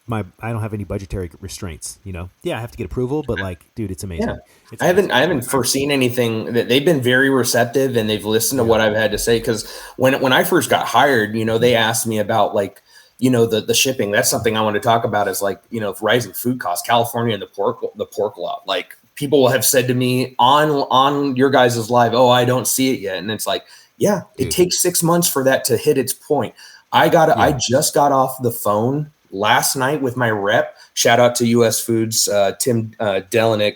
I don't have any budgetary restraints. You know, I have to get approval, but like, dude, it's amazing. Yeah. It's I haven't foreseen anything. That they've been very receptive and they've listened to what I've had to say. Because when I first got hired, you know, they asked me about like, you know, the shipping. That's something I want to talk about is like, you know, rising food costs, California and the pork law. Like people have said to me on your guys' live, oh, I don't see it yet, and it's like, yeah, it takes 6 months for that to hit its point. I just got off the phone last night with my rep. Shout out to US Foods, Tim Delanik.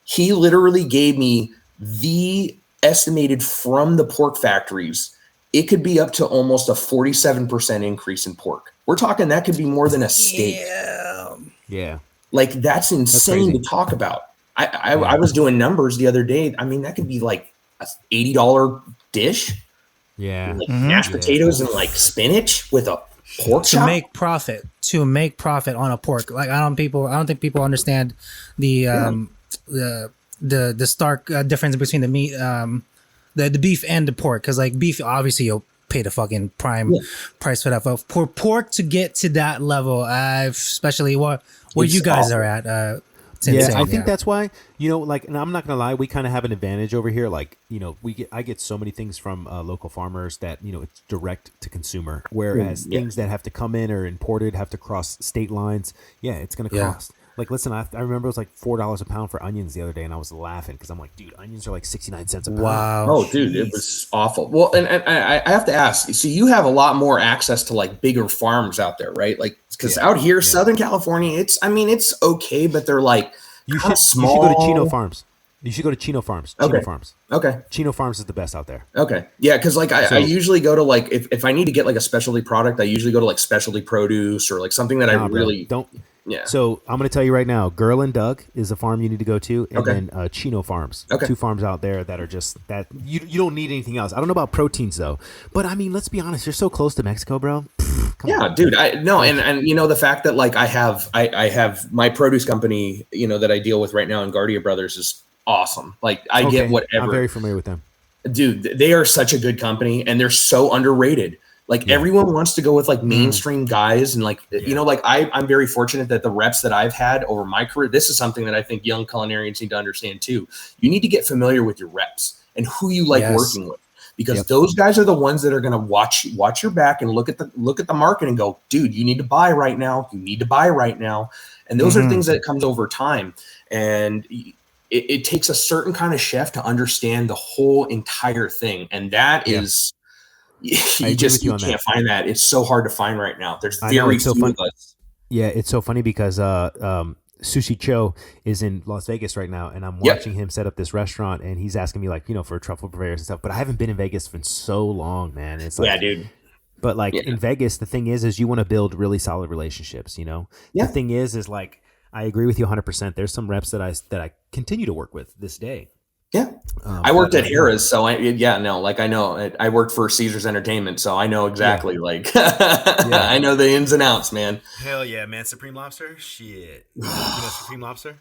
He literally gave me the estimated from the pork factories. It could be up to almost a 47% increase in pork. We're talking that could be more than a steak. Yeah. Like that's insane to talk about. I was doing numbers the other day. I mean, that could be like a $80 dish. Yeah. Like mashed potatoes and like spinach with a pork chop. To make profit on a pork. Like I don't think people understand the stark difference between the meat, the beef and the pork. Because like beef, obviously you'll pay the fucking prime price for that. But for pork to get to that level, especially where you guys are at, it's insane. I think that's why, you know, like, and I'm not gonna lie, we kind of have an advantage over here. Like, you know, I get so many things from local farmers that, you know, it's direct to consumer. Whereas things that have to come in or imported have to cross state lines. Yeah, it's gonna cost. Like, listen, I remember it was like $4 a pound for onions the other day, and I was laughing because I'm like, dude, onions are like 69 cents a pound. Wow. Oh, dude, it was awful. Well, and I have to ask, so you have a lot more access to like bigger farms out there, right? Like, because out here, Southern California, it's okay, but they're like small. You should go to Chino Farms. You should go to Chino Farms. Chino Farms. Okay. Chino Farms is the best out there. Okay. Yeah, because like I usually go to like if I need to get like a specialty product, I usually go to like specialty produce or like something that don't. Yeah. So I'm going to tell you right now, Girl and Doug is a farm you need to go to, and then Chino Farms. Okay. 2 farms out there that are just that you don't need anything else. I don't know about proteins though, but I mean, let's be honest, you're so close to Mexico, bro. Come on. Dude, and you know the fact that like I have my produce company, you know, that I deal with right now in Guardia Brothers is awesome. Like I get whatever. I'm very familiar with them. Dude, they are such a good company and they're so underrated. Like everyone wants to go with like mainstream guys and like, you know, like I'm very fortunate that the reps that I've had over my career, this is something that I think young culinarians need to understand too. You need to get familiar with your reps and who you like working with, because those guys are the ones that are going to watch your back and look at the market and go, dude, you need to buy right now. You need to buy right now. And those are things that comes over time. And it takes a certain kind of chef to understand the whole entire thing. And that is, you can't find that. It's so hard to find right now. There's very few of us. Yeah, it's so funny because Sushi Cho is in Las Vegas right now, and I'm watching him set up this restaurant, and he's asking me like, you know, for truffle purveyors and stuff. But I haven't been in Vegas for so long, man. It's like, dude. But like in Vegas, the thing is you want to build really solid relationships. You know, the thing is like I agree with you 100%. There's some reps that I continue to work with this day. Yeah. I worked at Harrah's, so I know I worked for Caesars Entertainment, so I know exactly I know the ins and outs, man. Hell yeah, man. Supreme Lobster? Shit. You know Supreme Lobster?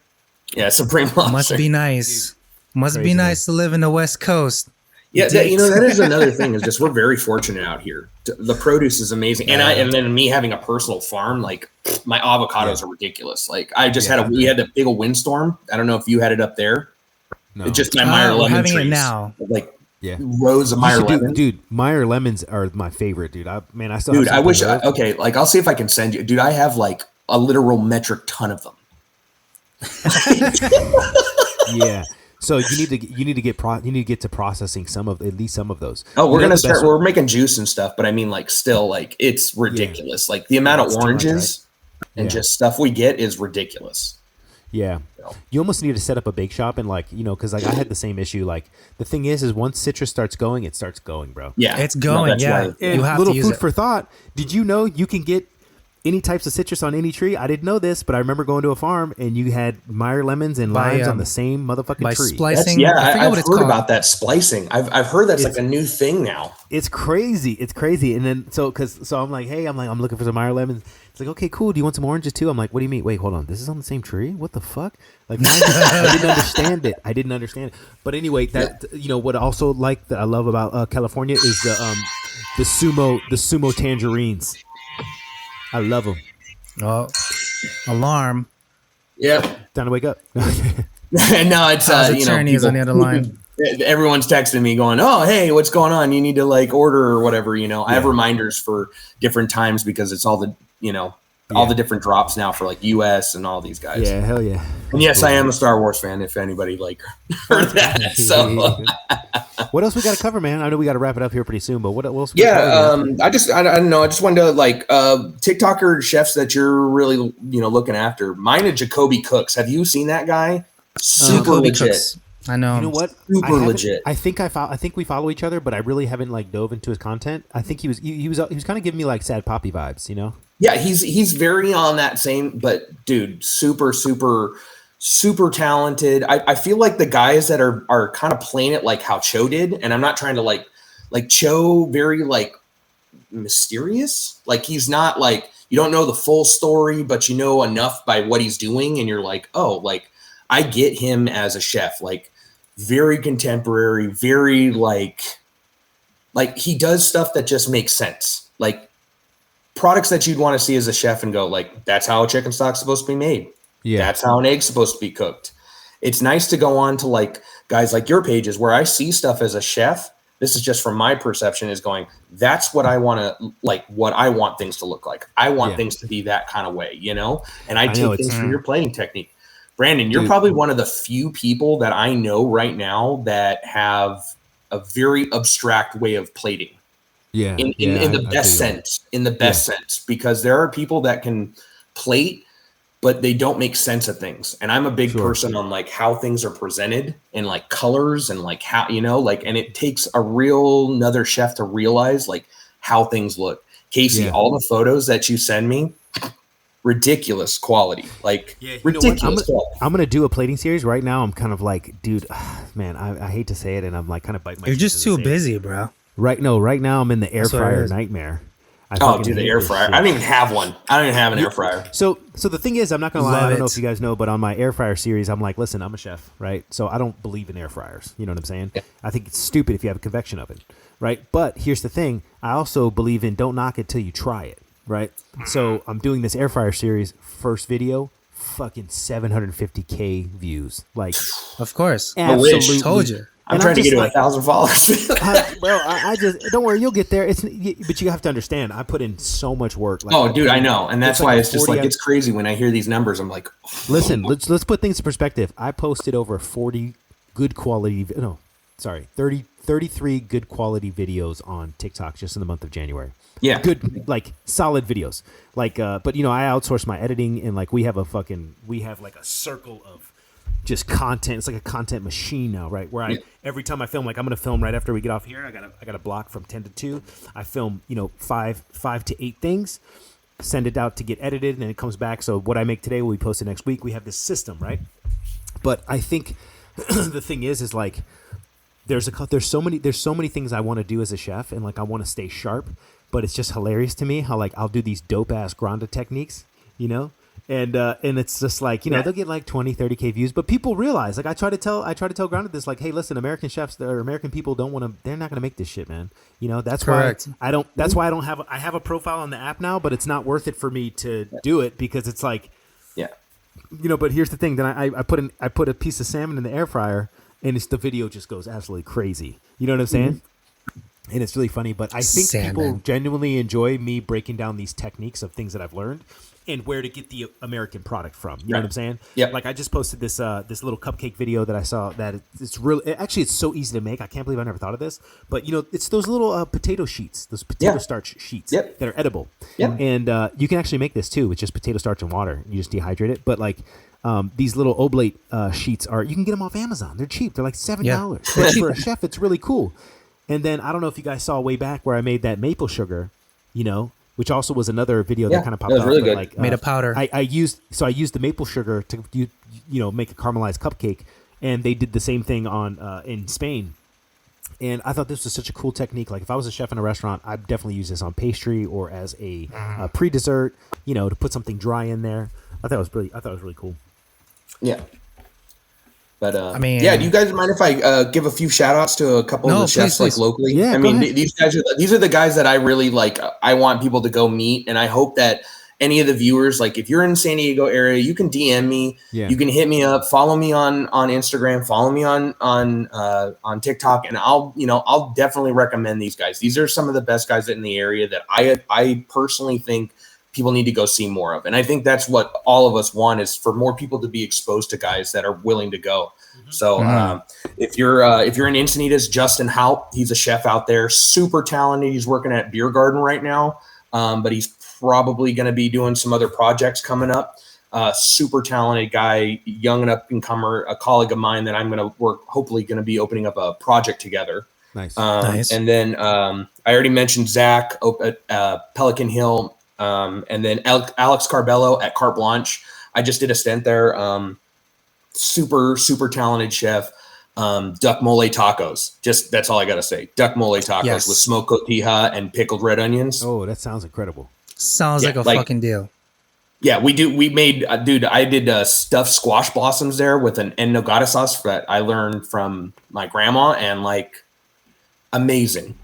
Yeah, Supreme Lobster. Must be nice. Dude, Must be nice to live in the West Coast. Yeah, that is another thing is just we're very fortunate out here. The produce is amazing. And then me having a personal farm, like my avocados are ridiculous. Like I just we had a big old windstorm. I don't know if you had it up there. No. It's just my Meyer lemon having trees. It now. Like rows of Meyer lemons. Dude, Meyer lemons are my favorite, dude. I still dude, I wish like I'll see if I can send you. Dude, I have like a literal metric ton of them. Yeah. So you need to get to processing at least some of those. Oh, we're gonna start. We're making juice and stuff, but I mean, like, still, like, it's ridiculous. Like the amount of oranges and just stuff we get is ridiculous. Yeah. You almost need to set up a bake shop and like, because like I had the same issue. Like the thing is once citrus starts going, it starts going, bro. Yeah. It's going, that's yeah. right. And You have little to use food it. for thought. Did you know you can get any types of citrus on any tree? I didn't know this, but I remember going to a farm and you had Meyer lemons and By, limes on the same motherfucking by tree. splicing. I forget I've what it's heard called. about that splicing. I've heard that's like a new thing now. It's crazy. It's crazy. And then so I'm like, hey, I'm looking for some Meyer lemons. It's like, okay, cool. Do you want some oranges too? I'm like, what do you mean? Wait, hold on. This is on the same tree? What the fuck? Like, I didn't understand it. But anyway, that what I also like that I love about California is the sumo tangerines. I love them. Oh, alarm. Yep. Time to wake up. No, it's attorneys on the other line. Everyone's texting me going, "Oh, hey, what's going on? You need to like order or whatever." I have reminders for different times because it's all the all the different drops now for like US and all these guys. Yeah, hell yeah. And yes, I am a Star Wars fan. If anybody like heard that, so. What else we got to cover, man? I know we got to wrap it up here pretty soon, but what else? We gotta cover, I don't know. I just wanted to like TikToker chefs that you're really looking after. Mine is Jacoby Cooks. Have you seen that guy? Super Jacoby legit. Cooks. I know. You know what? Super legit. I think we follow each other, but I really haven't like dove into his content. I think he was kind of giving me like Sad Poppy vibes, Yeah, he's very on that same, but dude, super talented. I feel like the guys that are kind of playing it like how Cho did, and I'm not trying to like Cho very like mysterious. Like he's not like, you don't know the full story, but you know enough by what he's doing, and you're like, oh, like I get him as a chef, like very contemporary, very like he does stuff that just makes sense. Like products that you'd want to see as a chef and go like, that's how a chicken stock's supposed to be made. Yeah. That's how an egg's supposed to be cooked. It's nice to go on to like guys like your pages where I see stuff as a chef. This is just from my perception is going, that's what I want to like, what I want things to look like. I want things to be that kind of way, and I take things from your plating technique. Brandon, you're probably one of the few people that I know right now that have a very abstract way of plating. Yeah. In the best sense, sense, because there are people that can plate, but they don't make sense of things. And I'm a big person on like how things are presented and like colors and like how, and it takes a real another chef to realize like how things look. Casey, all the photos that you send me, ridiculous quality, like ridiculous quality. I'm gonna do a plating series right now. I'm kind of like, dude, man, I hate to say it, and I'm like kind of biting my. You're just too busy, bro. Right now I'm in the air fryer nightmare. Dude, the air fryer. I don't even have one. I don't even have an air fryer. So the thing is, I'm not gonna lie. I don't know it. if you guys know, but on my air fryer series, I'm like, listen, I'm a chef, right? So I don't believe in air fryers. You know what I'm saying? Yeah. I think it's stupid if you have a convection oven, right? But here's the thing: I also believe in don't knock it till you try it, right? So I'm doing this air fryer series. First video, fucking 750K views. Like, Of course. absolutely. Told you. I'm trying to get to 1,000 followers. Bro, I just don't worry, you'll get there. But you have to understand, I put in so much work. Like, dude, I know, and that's why it's just like 40 it's crazy when I hear these numbers. I'm like, listen, let's put things in perspective. I posted over 40 good quality. No, sorry, 33 good quality videos on TikTok just in the month of January. Yeah, good, like solid videos. Like, but I outsource my editing, and like we have like a circle of just content. It's like a content machine now, right? Where every time I film, like I'm gonna film right after we get off here. I got a block from 10 to 2. I film 5 to 8 things, send it out to get edited, and then it comes back. So what I make today will be posted next week. We have this system, right? But I think the thing is like there's so many things I want to do as a chef, and like I want to stay sharp. But it's just hilarious to me how like I'll do these dope ass granda techniques, And it's just like, they'll get like 20, 30K views, but people realize, like I try to tell Grounded this, like, hey, listen, American chefs or American people they're not going to make this shit, man. That's Correct. why I have a profile on the app now, but it's not worth it for me to do it because it's like, but here's the thing. Then I put a piece of salmon in the air fryer and the video just goes absolutely crazy. You know what I'm saying? Mm-hmm. And it's really funny, but I think people genuinely enjoy me breaking down these techniques of things that I've learned and where to get the American product from. You know what I'm saying? Yeah. Like I just posted this little cupcake video that I saw that it's really actually it's so easy to make. I can't believe I never thought of this. But it's those little potato sheets, those potato starch sheets that are edible. Yep. And you can actually make this too with just potato starch and water. You just dehydrate it. But like these little oblate sheets you can get them off Amazon. They're cheap. They're like $7. Yeah. But for a chef, it's really cool. And then I don't know if you guys saw way back where I made that maple sugar, which also was another video that kind of popped that was up. really but good. like, Made a powder. I used the maple sugar to make a caramelized cupcake, and they did the same thing on in Spain. And I thought this was such a cool technique. Like if I was a chef in a restaurant, I'd definitely use this on pastry or as a pre-dessert, to put something dry in there. I thought it was really cool. Yeah. But I mean, do you guys mind if I give a few shout outs to a couple of the chefs please. like locally? Yeah, I go mean, ahead. these are the guys that I really like. I want people to go meet, and I hope that any of the viewers, like if you're in San Diego area, you can DM me, you can hit me up, follow me on Instagram, follow me on TikTok, and I'll definitely recommend these guys. These are some of the best guys in the area that I personally think people need to go see more of. And I think that's what all of us want, is for more people to be exposed to guys that are willing to go. So if you're in Encinitas, Justin Haupt, he's a chef out there, super talented. He's working at Beer Garden right now, but he's probably going to be doing some other projects coming up. Super talented guy, young and up and comer, a colleague of mine that I'm going to hopefully going to be opening up a project together. Nice. Nice. And then I already mentioned Zach at Pelican Hill. And then Alex Carbello at Carte Blanche. I just did a stint there. Super, super talented chef. Duck mole tacos. Just that's all I got to say. Duck mole tacos with smoked cotija and pickled red onions. Oh, that sounds incredible. Sounds like a fucking deal. Yeah, we made, I did stuffed squash blossoms there with an en nogada sauce that I learned from my grandma, and like amazing.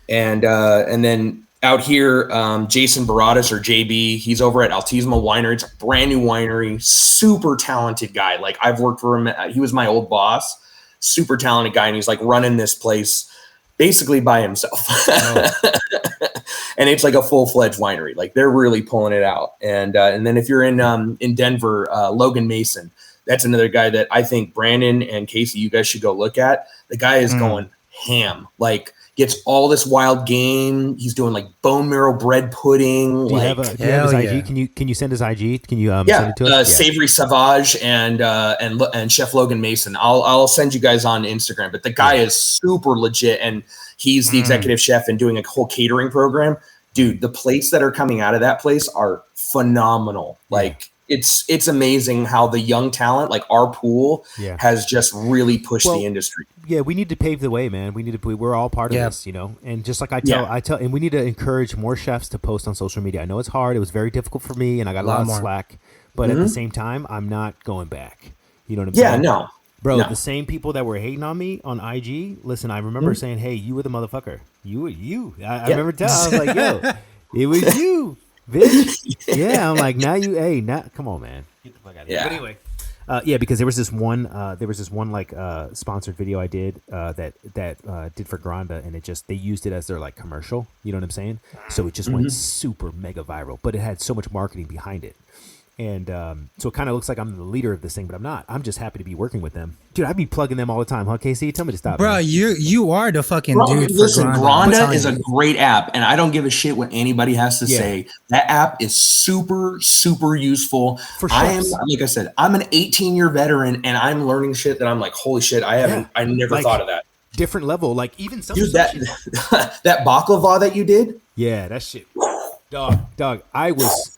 And then out here, Jason Baradas, or JB, he's over at Altismo Winery. It's a brand new winery, super talented guy. Like I've worked for him. He was my old boss, super talented guy. And he's like running this place basically by himself. Oh. And it's like a full-fledged winery. Like they're really pulling it out. And then if you're in Denver, Logan Mason, that's another guy that I think Brandon and Casey, you guys should go look at. The guy is going ham. Like gets all this wild game. He's doing like bone marrow bread pudding. Do you have his IG? Can you send his IG? Can you send it to us? Savory Savage and Chef Logan Mason. I'll send you guys on Instagram. But the guy is super legit, and he's the executive chef and doing a whole catering program. Dude, the plates that are coming out of that place are phenomenal. Like it's amazing how the young talent, like our pool, has just really pushed the industry. Yeah, we need to pave the way, man. We're all part of this, And just like I tell, and we need to encourage more chefs to post on social media. I know it's hard. It was very difficult for me, and I got a lot of slack. But at the same time, I'm not going back. You know what I'm saying? Yeah, no. Bro, the same people that were hating on me on IG, listen, I remember saying, hey, you were the motherfucker. You were you. I remember telling, I was like, yo, it was you, bitch. Yeah, I'm like, now come on, man. Get the fuck out of here. But anyway, because there was this one like sponsored video I did that did for Granda, and they used it as their like commercial. You know what I'm saying? So it just went super mega viral, but it had so much marketing behind it. And so it kind of looks like I'm the leader of this thing, but I'm not. I'm just happy to be working with them. Dude, I'd be plugging them all the time, huh, Casey? Tell me to stop. Bro, man. you are the fucking dude. Listen, Granda is a great app, and I don't give a shit what anybody has to say. That app is super, super useful. For chefs. Like I said, I'm an 18-year veteran, and I'm learning shit that I'm like, holy shit, I never thought of that. Different level, like even some Dude, that baklava that you did. Yeah, that shit. Dog, I was.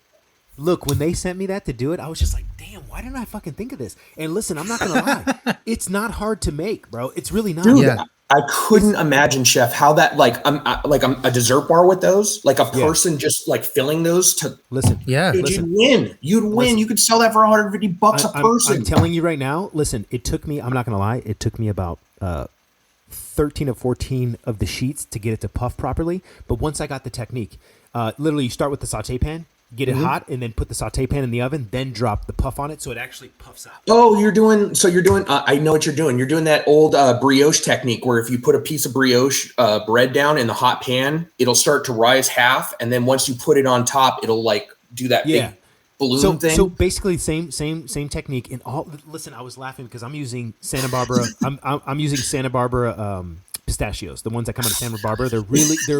Look, when they sent me that to do it, I was just like, damn, why didn't I fucking think of this? And listen, I'm not going to lie. It's not hard to make, bro. It's really not. Dude, I couldn't imagine, Chef, how that, I'm a dessert bar with those, like a person just like filling those to listen. Yeah. Dude, you'd win. You could sell that for $150 a person. I'm telling you right now, listen, it took me, I'm not going to lie, it took me about 13 or 14 of the sheets to get it to puff properly. But once I got the technique, literally you start with the saute pan. Get it hot, and then put the saute pan in the oven, then drop the puff on it so it actually puffs out. Oh, you're doing, I know what you're doing. You're doing that old brioche technique where if you put a piece of brioche bread down in the hot pan, it'll start to rise half. And then once you put it on top, it'll like do that big balloon thing. So basically same technique in all. Listen, I was laughing because I'm using Santa Barbara. I'm using Santa Barbara Pistachios, the ones that come out of Santa Barbara. They're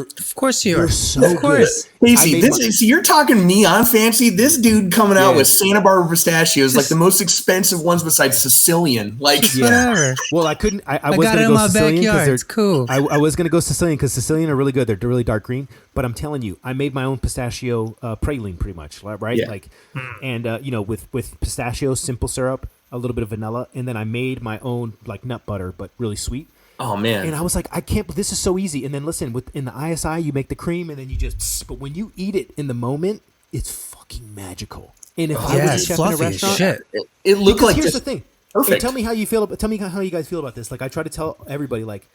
Of course you are. they're so Of course. good. Casey, you're talking me. I'm fancy. This dude coming out with Santa Barbara Pistachios, like the most expensive ones besides Sicilian. Like, Whatever. Well, I couldn't. I was got going it to in go my Sicilian backyard. because It's cool. I was going to go Sicilian because Sicilian are really good. They're really dark green. But I'm telling you, I made my own pistachio praline, pretty much, right? Yeah. Like, and with pistachios, simple syrup, a little bit of vanilla, and then I made my own like nut butter, but really sweet. oh man, And I was like, I can't. This is so easy. And then listen, in the ISI, you make the cream, and then you just. But when you eat it in the moment, it's fucking magical. And if I Yeah, was a it's chef in fluffy a as restaurant, shit. it looked because like here's just the thing. perfect. And tell me how you feel. Tell me how you guys feel about this. Like I try to tell everybody, like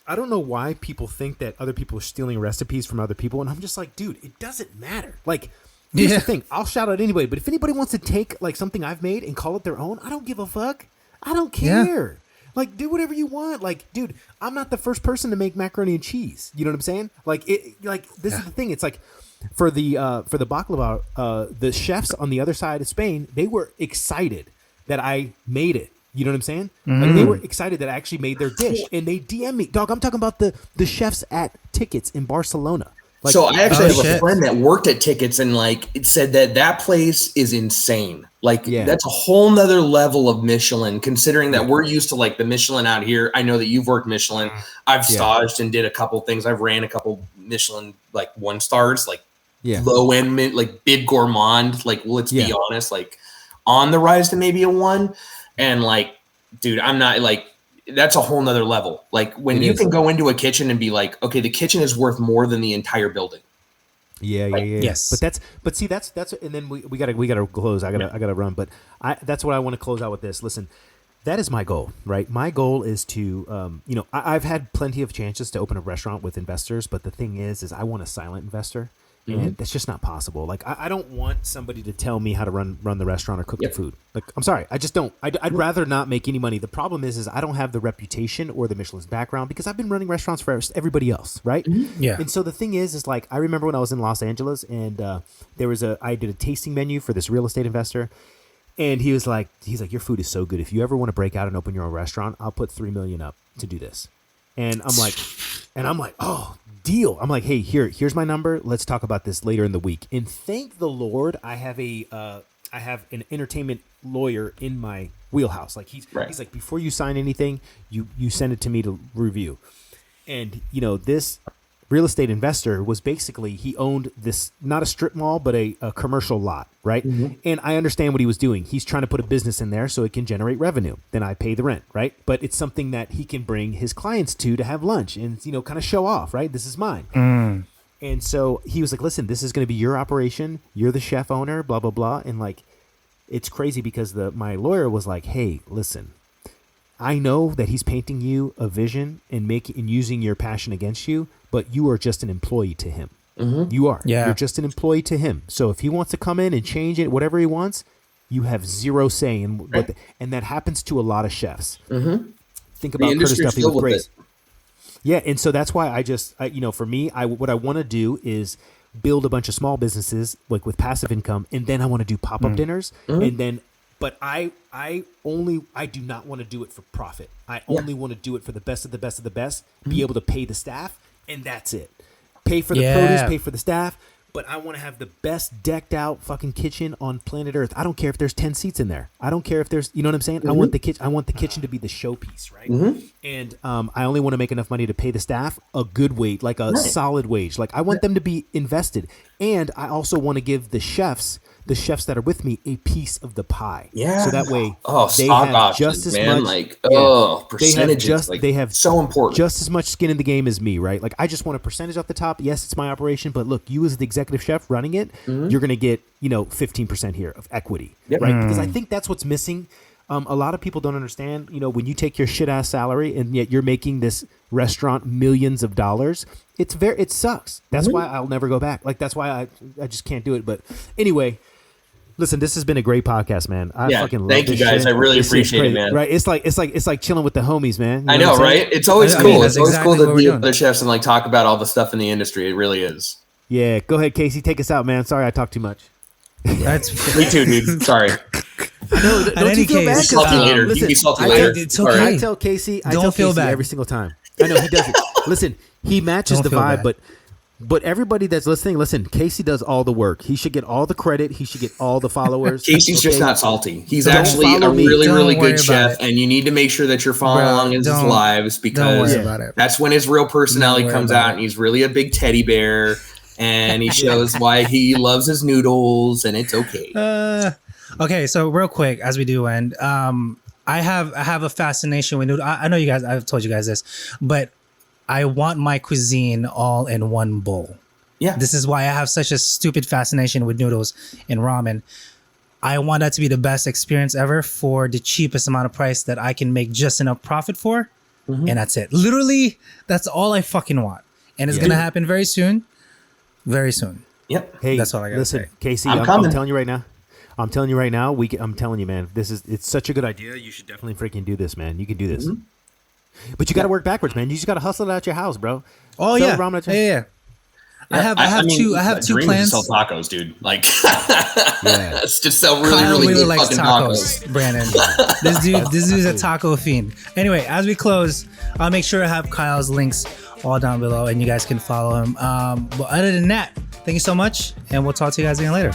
I don't know why people think that other people are stealing recipes from other people, and I'm just like, dude, it doesn't matter. Like here's the thing. I'll shout out anybody, but if anybody wants to take like something I've made and call it their own, I don't give a fuck. I don't care. Like do whatever you want. Like, dude, I'm not the first person to make macaroni and cheese. You know what I'm saying? Like this is the thing. It's like for the baklava, the chefs on the other side of Spain, they were excited that I made it. You know what I'm saying? Like they were excited that I actually made their dish, and they DM me, dog. I'm talking about the chefs at Tickets in Barcelona. Like, so I actually have a shit. friend that worked at Tickets, and like it said that place is insane. Like that's a whole nother level of Michelin, considering that we're used to like the Michelin out here. I know that you've worked Michelin. I've staged and did a couple things. I've ran a couple Michelin like 1 stars, like low end, like big gourmand. Like let's be honest, like on the rise to maybe a 1. And like, dude, I'm not like, that's a whole nother level. Like when you can go into a kitchen and be like, okay, the kitchen is worth more than the entire building. Yeah. Yes. But see, that's, and then we gotta close. I gotta run. But that's what I want to close out with this. Listen, that is my goal, right? My goal is to, I've had plenty of chances to open a restaurant with investors, but the thing is I want a silent investor. And that's just not possible. Like I don't want somebody to tell me how to run the restaurant or cook the food. Like I'm sorry, I just don't. I'd rather not make any money. The problem is I don't have the reputation or the Michelin's background because I've been running restaurants for everybody else, right? Yeah. And so the thing is like I remember when I was in Los Angeles and I did a tasting menu for this real estate investor, and he's like, your food is so good. If you ever want to break out and open your own restaurant, I'll put $3 million up to do this. And I'm like, oh. Deal. I'm like, hey, here's my number. Let's talk about this later in the week. And thank the Lord, I have an entertainment lawyer in my wheelhouse. Like he's like, before you sign anything, you send it to me to review. And this real estate investor was basically, he owned this, not a strip mall, but a commercial lot, right? And I understand what he was doing. He's trying to put a business in there so it can generate revenue. Then I pay the rent, right? But it's something that he can bring his clients to have lunch and, kind of show off, right? This is mine. And so he was like, listen, this is going to be your operation. You're the chef owner, blah, blah, blah. And like, it's crazy because my lawyer was like, hey, listen, I know that he's painting you a vision and using your passion against you, but you are just an employee to him. You are. Yeah. You're just an employee to him. So if he wants to come in and change it, whatever he wants, you have zero say in what and that happens to a lot of chefs. Think about Curtis Duffy with Grace. Yeah, and so that's why for me, what I want to do is build a bunch of small businesses like with passive income, and then I want to do pop-up dinners, and then. But I do not want to do it for profit. I only want to do it for the best of the best of the best, be able to pay the staff, and that's it. Pay for the produce, pay for the staff, but I want to have the best decked out fucking kitchen on planet Earth. I don't care if there's 10 seats in there. I don't care if there's, you know what I'm saying? I want the kitchen to be the showpiece, right? And I only want to make enough money to pay the staff a good wage, like a solid wage. Like I want them to be invested. And I also want to give the chefs that are with me a piece of the pie. Yeah. So that way they have just as much. Like, percentages. They have so important. Just as much skin in the game as me, right? Like I just want a percentage off the top. Yes, it's my operation, but look, you as the executive chef running it, you're going to get 15% here of equity, right? Because I think that's what's missing. A lot of people don't understand, when you take your shit ass salary and yet you're making this restaurant millions of dollars, it sucks. That's why I'll never go back. Like that's why I just can't do it. But anyway, listen, this has been a great podcast, man. I fucking love thank you guys. Shit. I really appreciate it, man. Right? It's like chilling with the homies, man. I know, right? It's always cool. It's always cool to be with other chefs and like talk about all the stuff in the industry. It really is. Yeah, go ahead, Casey. Take us out, man. Sorry, I talked too much. That's me too, dude. Sorry. No, don't you feel bad? Salty later. Listen, you be salty later. It's okay. I tell Casey Don't feel bad every single time. I know he does it. Listen, he matches Don't the feel vibe, bad. but everybody that's listening, listen, Casey does all the work. He should get all the credit. He should get all the followers. Casey's just not salty. He's Don't actually a follow me. really, Don't really worry good about chef, it. and you need to make sure that you're following Bro, along in his don't- lives Don't because worry about it. that's when his real personality worry comes about out, it. and he's really a big teddy bear, and he shows why he loves his noodles, and it's okay. Okay, so real quick, as we do end, I have a fascination with noodles. I know you guys, I've told you guys this, but I want my cuisine all in one bowl. Yeah. This is why I have such a stupid fascination with noodles and ramen. I want that to be the best experience ever for the cheapest amount of price that I can make just enough profit for. And that's it. Literally, that's all I fucking want. And it's going to happen very soon. Very soon. Yep. Hey, That's all I gotta listen, say. Casey, I'm I'm coming. telling you right now. I'm telling you, man. It's such a good idea. You should definitely freaking do this, man. You can do this. But you got to work backwards, man. You just got to hustle it out your house, bro. Oh, Sell yeah. ramen at your- Yeah. I have two dream is plans. to sell tacos, dude. Like, Yeah. it's just sell really, Kyle really good likes fucking tacos, tacos. Brandon. This dude's a taco fiend. Anyway, as we close, I'll make sure to have Kyle's links all down below, and you guys can follow him. But other than that, thank you so much, and we'll talk to you guys again later.